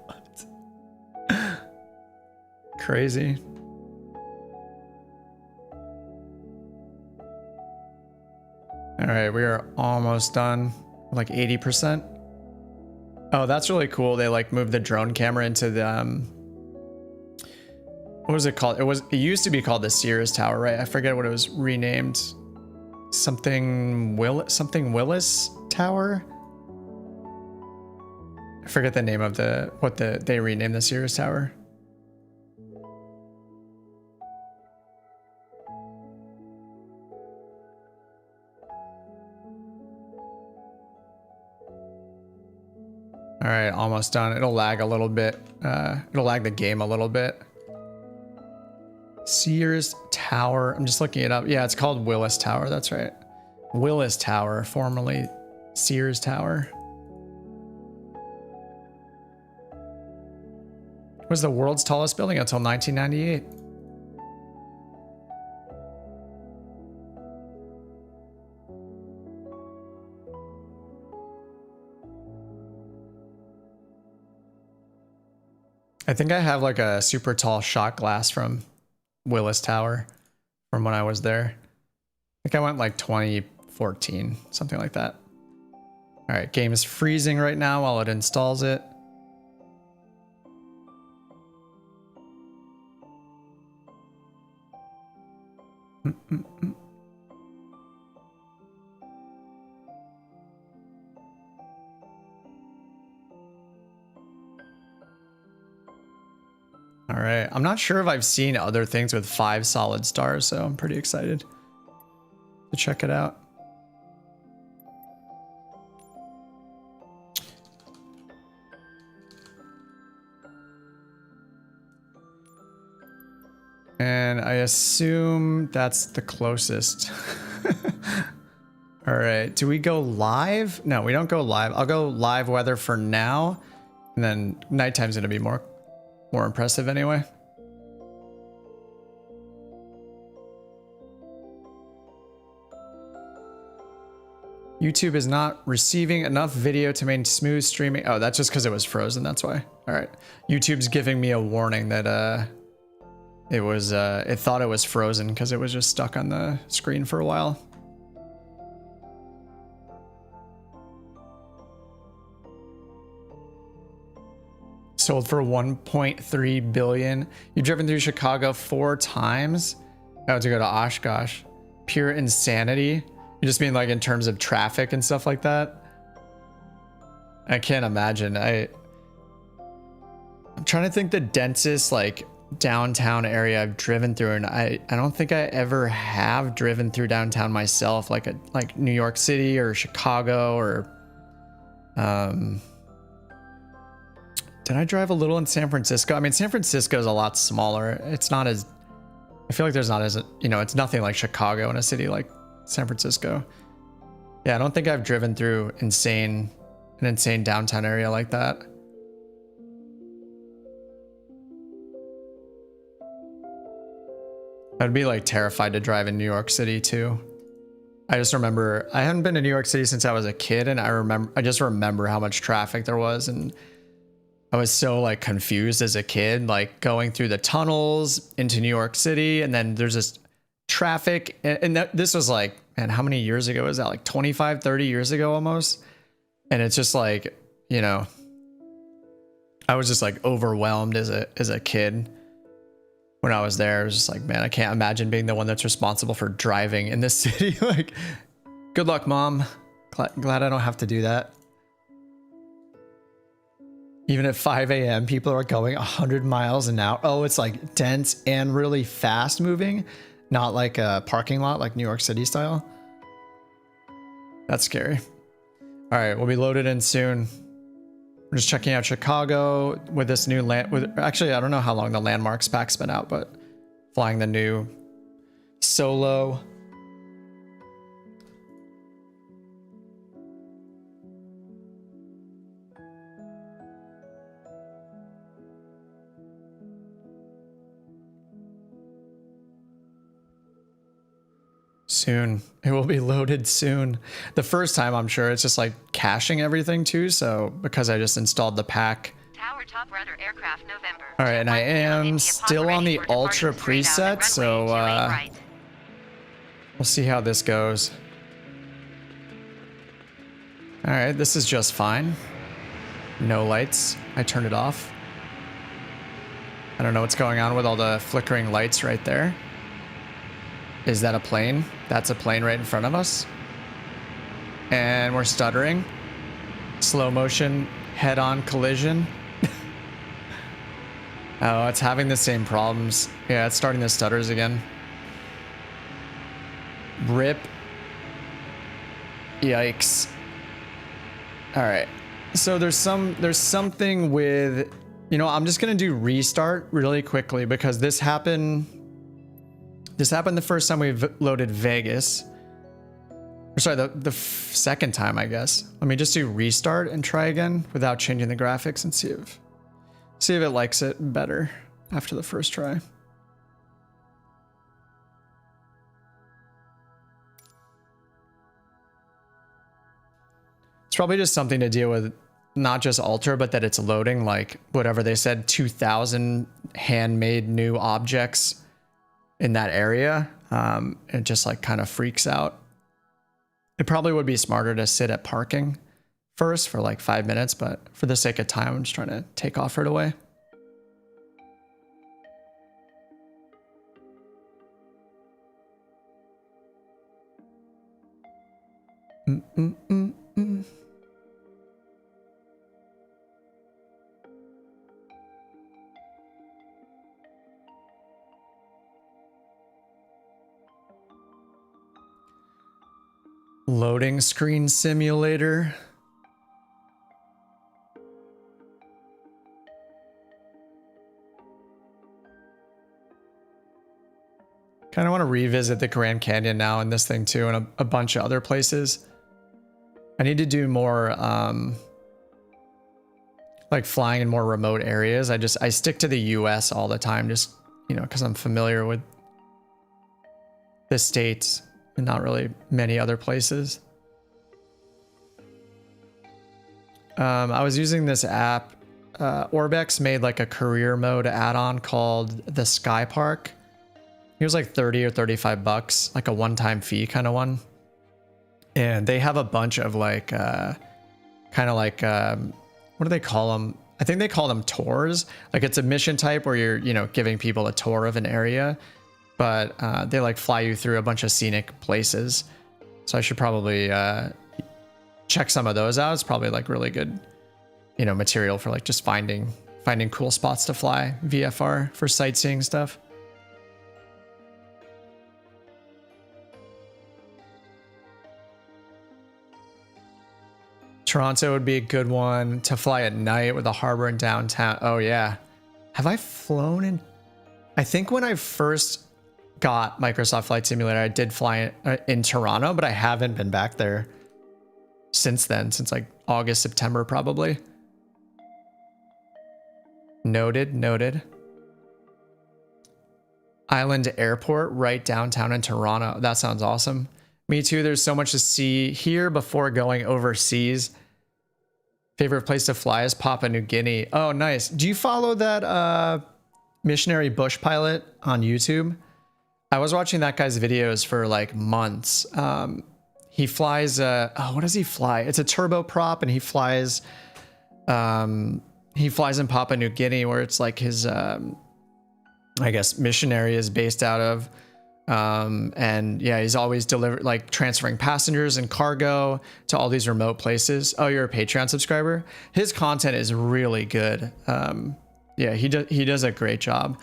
Crazy. All right, we are almost done. Like 80%. Oh, that's really cool. They like moved the drone camera into the what was it called? It used to be called the Sears Tower, right? I forget what it was renamed. Something Willis Tower. I forget the name of they renamed the Sears Tower. All right, almost done. It'll lag a little bit. It'll lag the game a little bit. Sears Tower. I'm just looking it up. Yeah, it's called Willis Tower. That's right. Willis Tower, formerly Sears Tower. It was the world's tallest building until 1998. I think I have like a super tall shot glass from Willis Tower from when I was there. I think I went like 2014, something like that. All right, game is freezing right now while it installs it. All right, I'm not sure if I've seen other things with 5 solid stars, so I'm pretty excited to check it out. And I assume that's the closest. All right, do we go live? No, we don't go live. I'll go live weather for now. And then nighttime's gonna be more impressive anyway. YouTube is not receiving enough video to maintain smooth streaming. Oh, that's just because it was frozen. That's why. All right. YouTube's giving me a warning that it thought it was frozen because it was just stuck on the screen for a while. Sold for 1.3 billion. You've driven through Chicago 4 times. Oh, to go to Oshkosh. Pure insanity. You just mean like in terms of traffic and stuff like that? I can't imagine. I'm trying to think the densest like downtown area I've driven through, and I don't think I ever have driven through downtown myself, like New York City or Chicago or did I drive a little in San Francisco? I mean, San Francisco is a lot smaller. It's not as, I feel like there's not as, you know, it's nothing like Chicago in a city like San Francisco. Yeah, I don't think I've driven through an insane downtown area like that. I'd be like terrified to drive in New York City too. I just remember I hadn't been to New York City since I was a kid, and I just remember how much traffic there was, and I was so like confused as a kid, like going through the tunnels into New York City, and then there's this traffic, and this was like, man, how many years ago is that? Like 25, 30 years ago almost. And it's just like, you know, I was just like overwhelmed as a kid when I was there. I was just like, man, I can't imagine being the one that's responsible for driving in this city. Like, good luck, mom. Glad I don't have to do that. Even at 5 a.m., people are going 100 miles an hour. Oh, it's like dense and really fast moving. Not like a parking lot, like New York City style. That's scary. All right, we'll be loaded in soon. We're just checking out Chicago with this new actually, I don't know how long the Landmarks pack's been out, but flying the new Solo. Soon. It will be loaded soon. The first time, I'm sure it's just like caching everything too. So because I just installed the pack. Tower top rudder aircraft November. All right, and I am still on the Ultra preset, so we'll see how this goes. All right, this is just fine. No lights. I turned it off. I don't know what's going on with all the flickering lights right there. Is that a plane? That's a plane right in front of us. And we're stuttering. Slow motion, head-on collision. Oh, it's having the same problems. Yeah, it's starting the stutters again. RIP. Yikes. All right. So there's something with, you know, I'm just gonna do restart really quickly because this happened the first time we loaded Vegas. Or sorry, the second time, I guess. Let me just do restart and try again without changing the graphics and see if it likes it better after the first try. It's probably just something to deal with, not just Ultra, but that it's loading like whatever they said, 2,000 handmade new objects in that area. It just like kind of freaks out. It probably would be smarter to sit at parking first for like 5 minutes, but for the sake of time, I'm just trying to take off right away. Loading screen simulator. Kind of want to revisit the Grand Canyon now and this thing too, and a bunch of other places. I need to do more like flying in more remote areas. I stick to the US all the time, just, you know, because I'm familiar with the States and not really many other places. I was using this app. Orbex made like a career mode add-on called the Sky Park. It was like 30 or 35 bucks, like a one-time fee kind of one. And they have a bunch of like, kind of like, what do they call them? I think they call them tours. Like it's a mission type where you're, you know, giving people a tour of an area, but they like fly you through a bunch of scenic places. So I should probably check some of those out. It's probably like really good, you know, material for like just finding cool spots to fly VFR for sightseeing stuff. Toronto would be a good one to fly at night with a harbor in downtown. Oh yeah. Have I flown in? I think when I first got Microsoft Flight Simulator, I did fly in Toronto, but I haven't been back there since then, since like August, September, probably. Noted. Island Airport right downtown in Toronto. That sounds awesome. Me too. There's so much to see here before going overseas. Favorite place to fly is Papua New Guinea. Oh, nice. Do you follow that missionary bush pilot on YouTube? I was watching that guy's videos for like months. He flies what does he fly? It's a turboprop, and he flies in Papua New Guinea, where it's like his I guess missionary is based out of. And yeah, he's always transferring passengers and cargo to all these remote places. Oh, you're a Patreon subscriber? His content is really good. Yeah, he does a great job.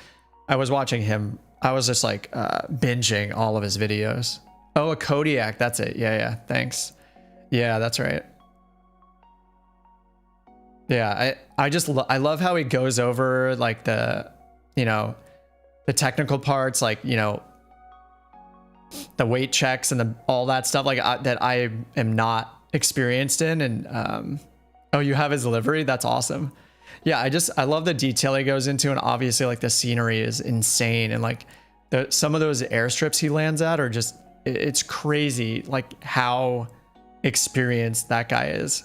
I was watching him. I was just like binging all of his videos. Oh, a Kodiak. That's it. Yeah. Thanks. Yeah, that's right. Yeah, I love how he goes over like the, you know, the technical parts, like, you know, the weight checks and all that stuff like that I am not experienced in. And oh, you have his livery? That's awesome. Yeah, I love the detail he goes into, and obviously like the scenery is insane, and like some of those airstrips he lands at are just, it's crazy like how experienced that guy is,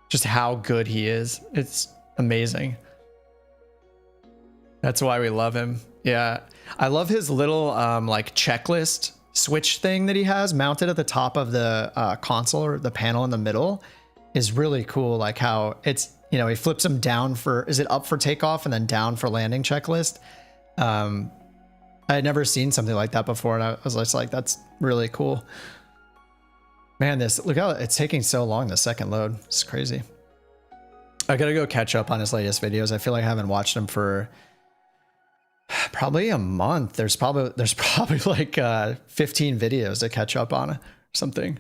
just how good he is. It's amazing. That's why we love him. Yeah, I love his little like checklist switch thing that he has mounted at the top of the console, or the panel in the middle, is really cool. Like how it's, you know, he flips them down for, is it up for takeoff and then down for landing checklist? I had never seen something like that before, and I was just like, that's really cool. Man, look how it's taking so long, the second load. It's crazy. I gotta go catch up on his latest videos. I feel like I haven't watched them for probably a month. There's probably like 15 videos to catch up on or something.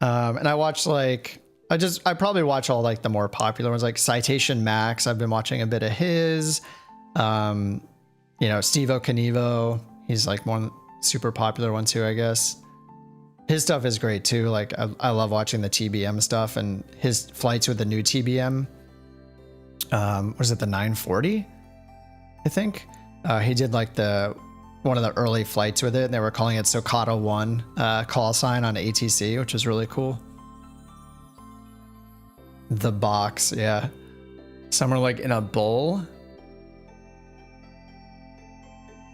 And I watched like, I probably watch all like the more popular ones, like Citation Max. I've been watching a bit of his, you know, Stevo Knievo. He's like one super popular one too, I guess. His stuff is great too. Like I love watching the TBM stuff, and his flights with the new TBM. Was it the 940? I think he did like one of the early flights with it, and they were calling it Socata 1 call sign on ATC, which is really cool. The box, yeah. Somewhere like in a bowl.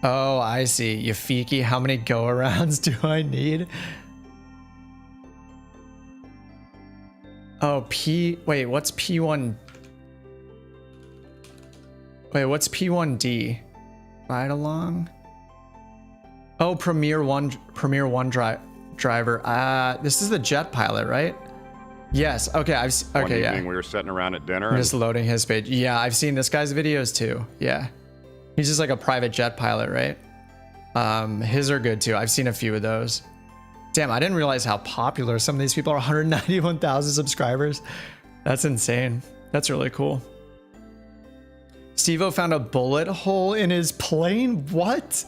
Oh, I see. Yafiki, how many go-arounds do I need? Oh, wait, what's P1? Wait, what's P1D? Ride along? Oh, Premier One driver. This is the jet pilot, right? Yes. Okay. Okay. Yeah. We were sitting around at dinner. I'm just loading his page. Yeah, I've seen this guy's videos too. Yeah, he's just like a private jet pilot, right? His are good too. I've seen a few of those. Damn, I didn't realize how popular some of these people are. 191,000 subscribers. That's insane. That's really cool. Steve-O found a bullet hole in his plane? What?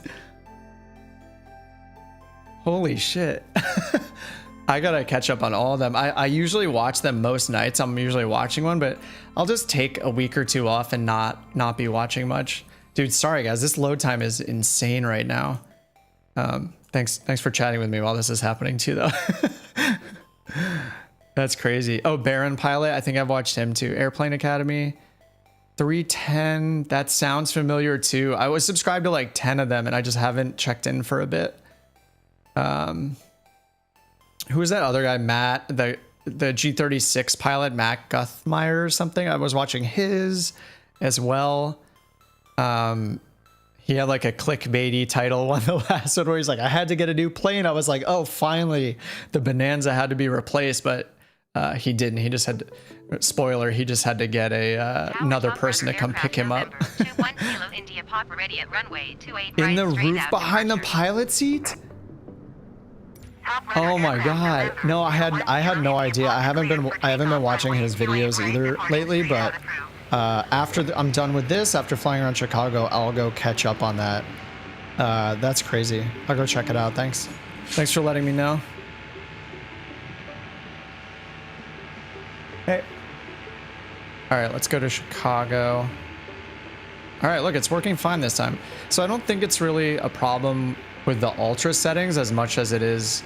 Holy shit. I gotta catch up on all of them. I usually watch them most nights. I'm usually watching one, but I'll just take a week or two off and not be watching much. Dude, sorry guys, this load time is insane right now. Thanks for chatting with me while this is happening too, though. That's crazy. Oh, Baron Pilot, I think I've watched him too. Airplane Academy, 310. That sounds familiar too. I was subscribed to like 10 of them, and I just haven't checked in for a bit. Who is that other guy? Matt, the G36 pilot, Matt Guthmeyer or something. I was watching his as well. He had like a clickbaity title one the last one where he's like, I had to get a new plane. I was like, oh, finally the Bonanza had to be replaced, but he didn't. He just had to, spoiler, he just had to get another person to come pick him up. In the roof behind the pilot seat? Oh my god. No, I had no idea. I haven't been watching his videos either lately, but after I'm done with this, after flying around Chicago, I'll go catch up on that. That's crazy. I'll go check it out. Thanks for letting me know. Hey. All right, let's go to Chicago. All right, look, it's working fine this time. So I don't think it's really a problem with the ultra settings as much as it is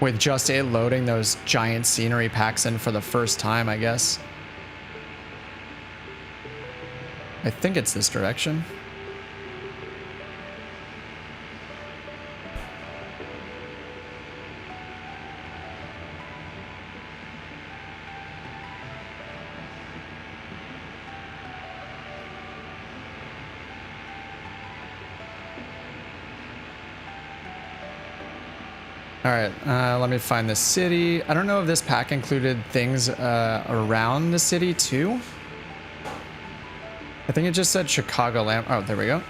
with just it loading those giant scenery packs in for the first time, I guess. I think it's this direction. All right, let me find the city. I don't know if this pack included things around the city too. I think it just said Chicagoland. Oh, there we go.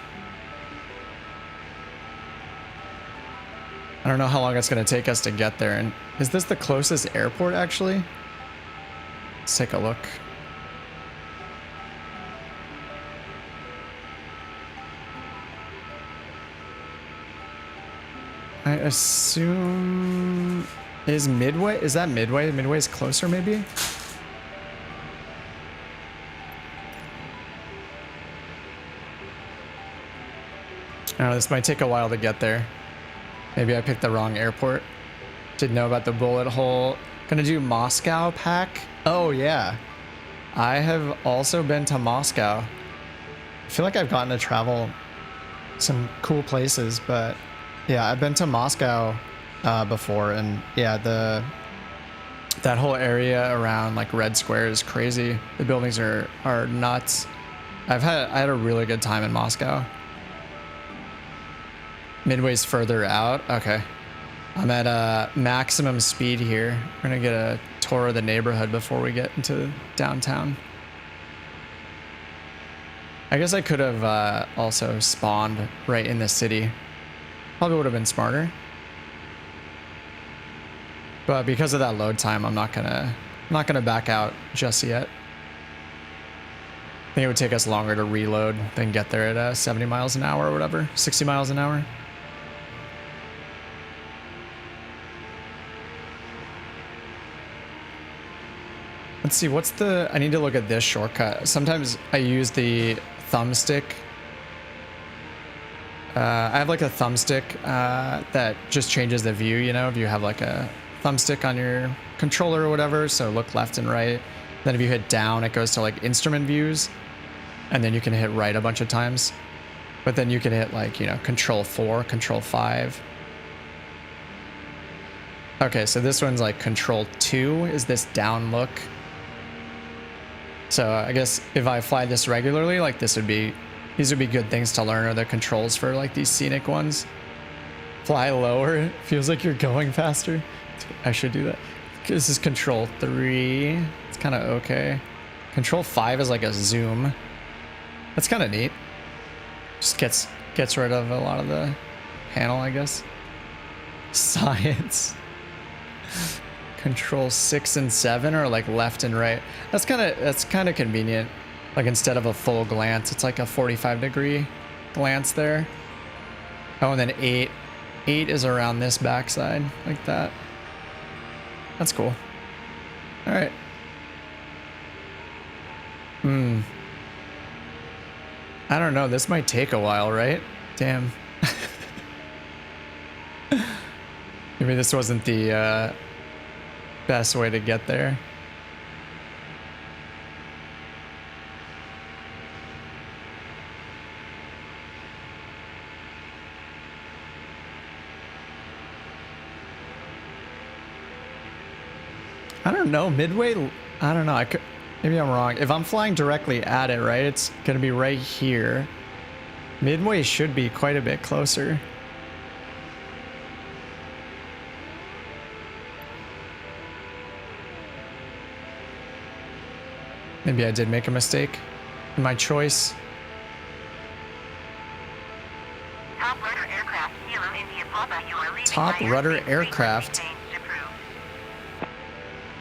I don't know how long it's going to take us to get there. And is this the closest airport actually? Let's take a look. I assume is Midway? Is that Midway? Midway's closer maybe? Oh, this might take a while to get there. Maybe I picked the wrong airport. Didn't know about the bullet hole. Gonna do Moscow pack. Oh yeah. I have also been to Moscow. I feel like I've gotten to travel some cool places, but yeah, I've been to Moscow before, and yeah, that whole area around like Red Square is crazy. The buildings are nuts. I had a really good time in Moscow. Midway's further out. Okay. I'm at maximum speed here. We're gonna get a tour of the neighborhood before we get into downtown. I guess I could have also spawned right in the city. Probably would have been smarter. But because of that load time, I'm not gonna back out just yet. I think it would take us longer to reload than get there at 70 miles an hour or whatever, 60 miles an hour. Let's see, what's the... I need to look at this shortcut. Sometimes I use the thumbstick. I have like a thumbstick that just changes the view, you know, if you have like a thumbstick on your controller or whatever, so look left and right. Then if you hit down, it goes to like instrument views, and then you can hit right a bunch of times. But then you can hit like, you know, control 4, control 5. Okay, so this one's like control 2 is this down look. So I guess if I fly this regularly, like these would be good things to learn, are the controls for like these scenic ones. Fly lower, feels like you're going faster. I should do that. This is control 3. It's kind of okay. Control 5 is like a zoom. That's kind of neat. Just gets rid of a lot of the panel, I guess. Science. Control 6 and 7 are like left and right. That's kind of convenient. Like instead of a full glance, it's like a 45-degree glance there. Oh, and then 8 is around this backside like that. That's cool. All right. I don't know. This might take a while, right? Damn. Maybe this wasn't the best way to get there. I don't know. Midway, I don't know. I could, maybe I'm wrong. If I'm flying directly at it, right, it's going to be right here. Midway should be quite a bit closer. Maybe I did make a mistake in my choice. Top rudder aircraft, Kilo India Papa, you are leaving Top by rudder airspace aircraft. frequency change approved.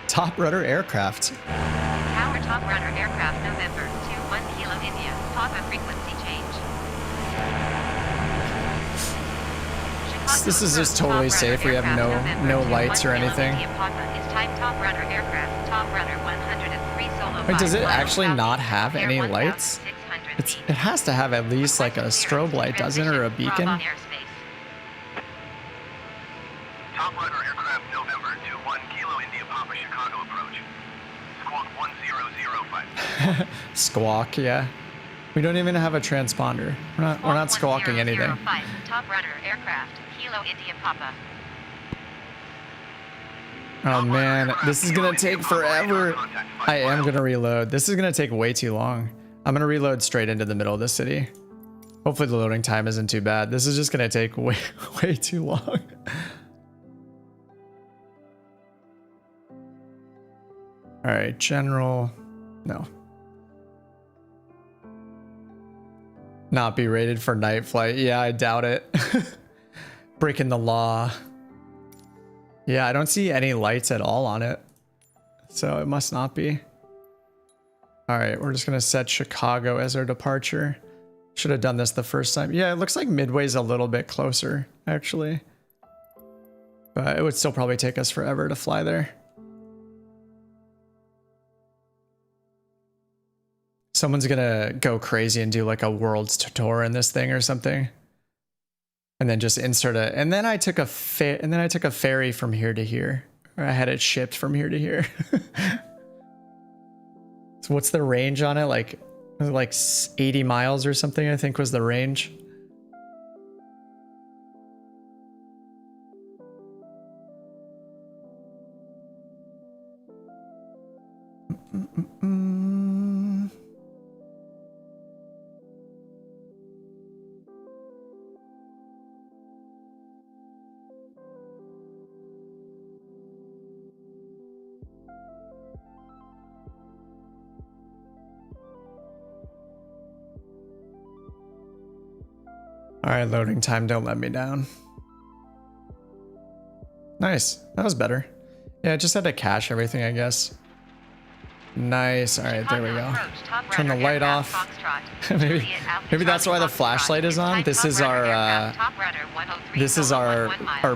Top rudder aircraft. Tower top rudder aircraft November 21 Kilo India Papa frequency change. Chicago This is just totally top safe. rudder We have aircraft no November lights 21 or Kilo anything. India Papa is type top rudder aircraft, top rudder 103 solo. Wait, does it 5 miles actually not southeast, have air any 1,600 lights? It feet. has to have at least like a strobe light, doesn't it, or a beacon? Bravo airspace. Top rudder aircraft November 21 Kilo India Papa Chicago approach. Squawk 1005. Squawk, yeah. We don't even have a transponder. We're not squawking anything. 1005, top rudder aircraft, Kilo India Papa. Oh man, this is gonna take forever. I am gonna reload. This is gonna take way too long. I'm gonna reload straight into the middle of the city. Hopefully the loading time isn't too bad. This is just gonna take way too long. All right, general, no. Not be rated for night flight. Yeah, I doubt it. Breaking the law. Yeah, I don't see any lights at all on it. So it must not be. All right, we're just gonna set Chicago as our departure. Should have done this the first time. Yeah, it looks like Midway's a little bit closer, actually. But it would still probably take us forever to fly there. Someone's gonna go crazy and do like a world's tour in this thing or something. And then just insert a, and then I took a ferry from here to here. Or I had it shipped from here to here. So what's the range on it? Like 80 miles or something, I think was the range. All right, loading time, don't let me down. Nice, that was better. Yeah, I just had to cache everything, I guess. Nice, all right, there we go. Turn the light off. maybe that's why the flashlight is on. This is our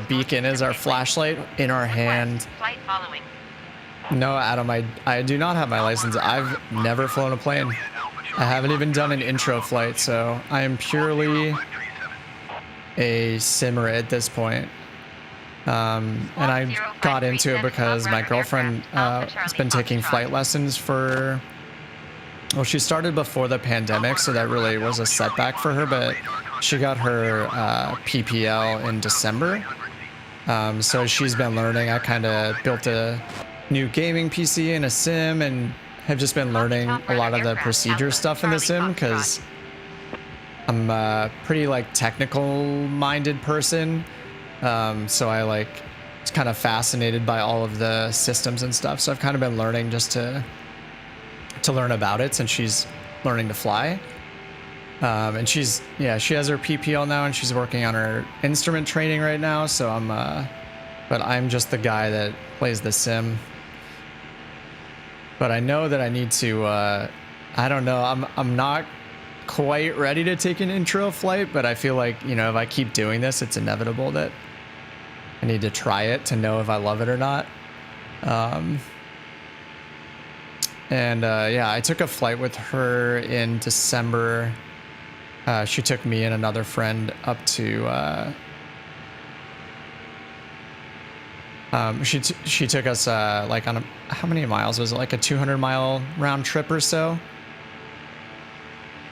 beacon, is our flashlight in our hand. No, Adam, I do not have my license. I've never flown a plane. I haven't even done an intro flight, so I am purely a simmer at this point. And I got into it because my girlfriend has been taking flight lessons for, well, she started before the pandemic, so that really was a setback for her, but she got her PPL in December. So she's been learning. I kind of built a new gaming PC and a sim and have just been learning a lot of the procedure stuff in the sim because I'm a pretty like technical minded person. So I like was kind of fascinated by all of the systems and stuff. So I've kind of been learning just to learn about it since she's learning to fly. And she has her PPL now and she's working on her instrument training right now. So but I'm just the guy that plays the sim. But I know that I need to, I don't know. I'm not quite ready to take an intro flight, but I feel like, you know, if I keep doing this, it's inevitable that I need to try it to know if I love it or not. Yeah, I took a flight with her in December. She took me and another friend up to she took us like on how many miles was it, like a 200-mile round trip or so.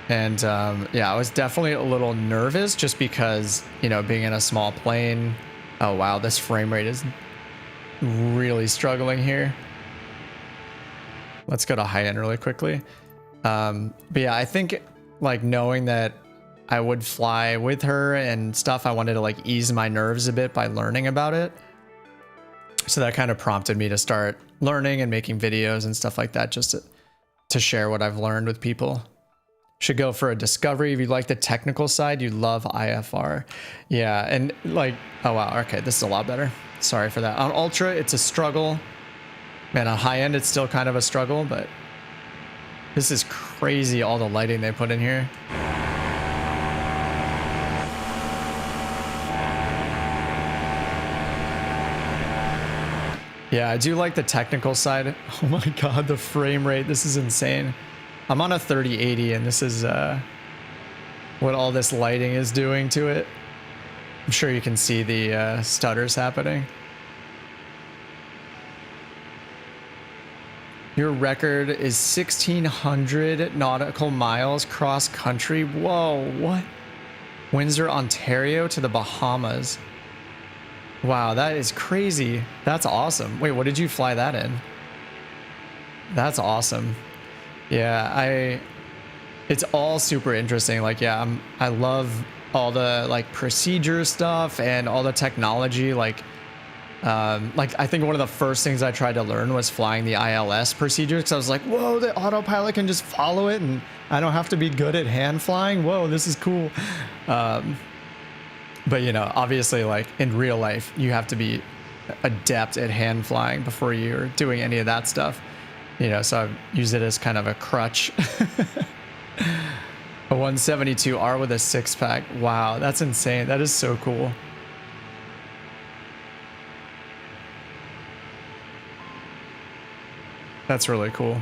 And yeah, I was definitely a little nervous just because, you know, being in a small plane. Oh wow, this frame rate is really struggling here. Let's go to high end really quickly. But yeah, I think like knowing that I would fly with her and stuff, I wanted to like ease my nerves a bit by learning about it. So that kind of prompted me to start learning and making videos and stuff like that, just to share what I've learned with people. Should go for a discovery. If you like the technical side, you love IFR. Yeah, and like, oh wow, okay, this is a lot better. Sorry for that. On Ultra, it's a struggle. Man, on high end, it's still kind of a struggle, but this is crazy, all the lighting they put in here. Yeah, I do like the technical side. Oh my god, the frame rate. This is insane. I'm on a 3080 and this is what all this lighting is doing to it. I'm sure you can see the stutters happening. Your record is 1,600 nautical miles cross country. Whoa, what? Windsor, Ontario to the Bahamas. Wow, that is crazy. That's awesome. Wait, what did you fly that in? That's awesome. Yeah, it's all super interesting. Like, yeah, I love all the like procedure stuff and all the technology. Like I think one of the first things I tried to learn was flying the ILS procedure, because I was like, whoa, the autopilot can just follow it and I don't have to be good at hand flying. Whoa, this is cool. But you know, obviously, like in real life, you have to be adept at hand flying before you're doing any of that stuff. You know, so I've used it as kind of a crutch. A 172R with a 6-pack. Wow, that's insane. That is so cool. That's really cool.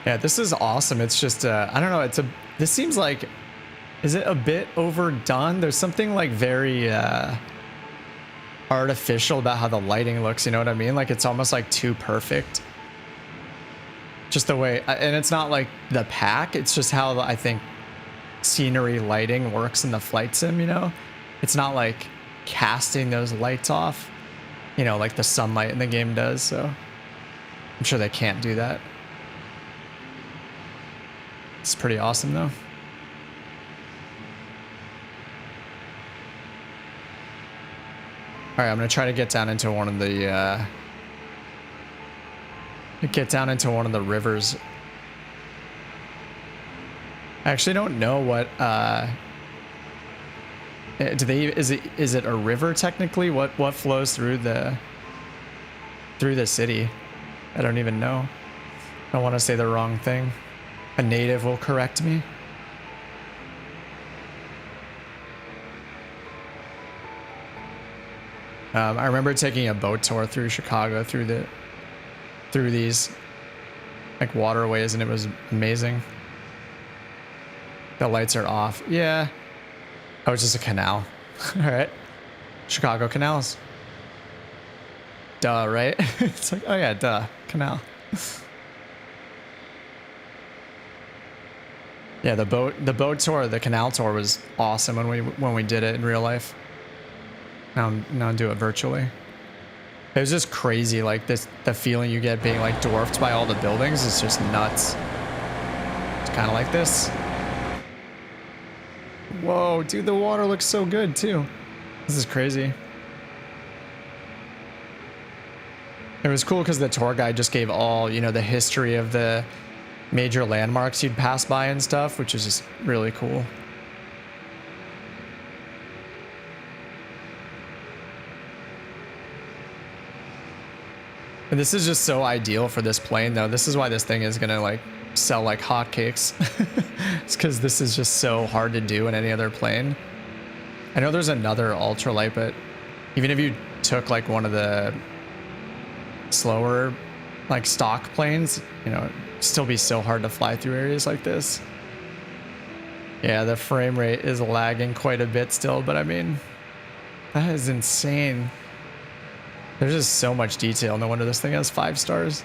Yeah, this is awesome. It's just, I don't know. This seems like, is it a bit overdone? There's something like very artificial about how the lighting looks. You know what I mean? Like it's almost like too perfect. Just the way, and it's not like the pack. It's just how I think scenery lighting works in the flight sim, you know? It's not like casting those lights off, you know, like the sunlight in the game does. So I'm sure they can't do that. It's pretty awesome though. All right, I'm gonna try to get down into one of the rivers. I actually don't know what is it a river technically? What flows through the city? I don't even know. I don't want to say the wrong thing. A native will correct me. I remember taking a boat tour through Chicago through these like waterways, and it was amazing. The lights are off. Yeah. Oh, it's just a canal. All right. Chicago canals. Duh, right? It's like, oh yeah, duh, canal. Yeah, the boat tour, the canal tour was awesome when we did it in real life. Now do it virtually. It was just crazy, like the feeling you get being like dwarfed by all the buildings is just nuts. It's kind of like this. Whoa, dude, the water looks so good too. This is crazy. It was cool because the tour guide just gave all, you know, the history of the major landmarks you'd pass by and stuff, which is just really cool. And this is just so ideal for this plane though. This is why this thing is gonna like sell like hotcakes. It's because this is just so hard to do in any other plane. I know there's another ultralight, but even if you took like one of the slower like stock planes, you know, it'd still be so hard to fly through areas like this. Yeah, the frame rate is lagging quite a bit still, but I mean, that is insane. There's just so much detail. No wonder this thing has 5 stars.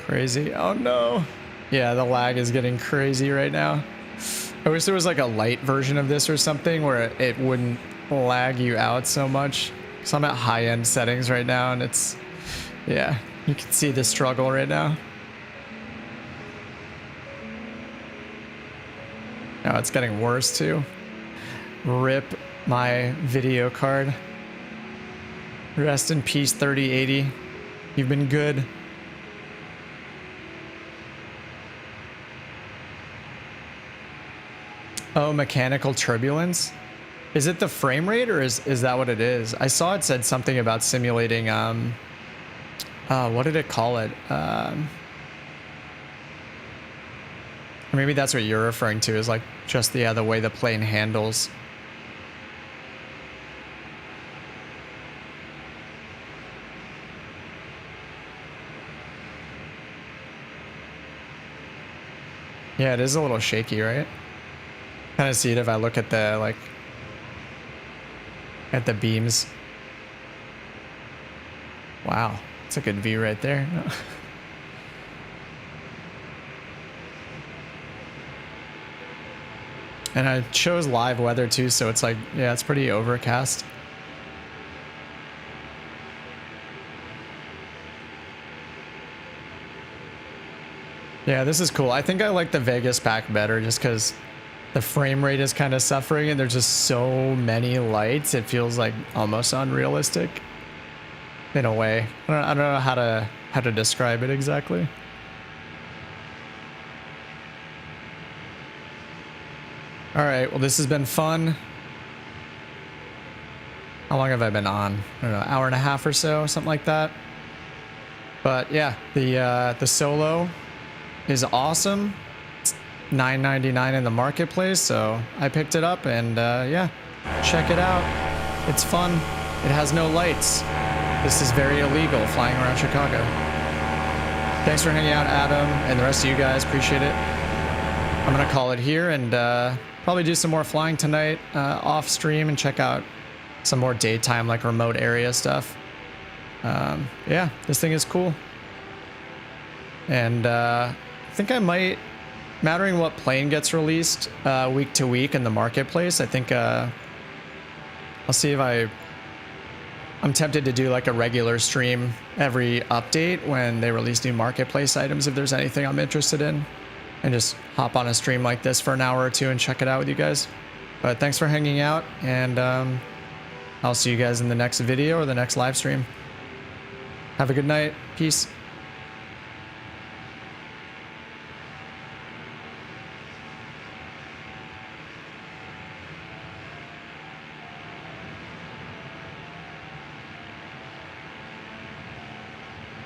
Crazy. Oh no. Yeah, the lag is getting crazy right now. I wish there was like a light version of this or something where it wouldn't lag you out so much. So I'm at high-end settings right now and it's, yeah, you can see the struggle right now. Now it's getting worse too. Rip my video card. Rest in peace 3080. You've been good. Oh, mechanical turbulence. Is it the frame rate or is that what it is? I saw it said something about simulating, what did it call it? Or maybe that's what you're referring to, is like just the way the plane handles. Yeah, it is a little shaky, right? Kind of see it if I look at the, like, at the beams. Wow, it's a good view right there. And I chose live weather too, so it's like, yeah, it's pretty overcast. Yeah, this is cool. I think I like the Vegas pack better just because the frame rate is kind of suffering and there's just so many lights. It feels like almost unrealistic in a way. I don't know how to describe it exactly. All right, well, this has been fun. How long have I been on? I don't know, hour and a half or so, something like that. But yeah, the Solo is awesome. $9.99 in the marketplace, so I picked it up and yeah, check it out. It's fun. It has no lights. This is very illegal flying around Chicago. Thanks for hanging out, Adam, and the rest of you guys. Appreciate it. I'm gonna call it here and probably do some more flying tonight off stream and check out some more daytime, like remote area stuff. Yeah, this thing is cool. And I think I might, mattering what plane gets released week to week in the marketplace, I think I'll see if I'm tempted to do like a regular stream every update when they release new marketplace items, if there's anything I'm interested in, and just hop on a stream like this for an hour or two and check it out with you guys. But thanks for hanging out, and I'll see you guys in the next video or the next live stream. Have a good night. Peace.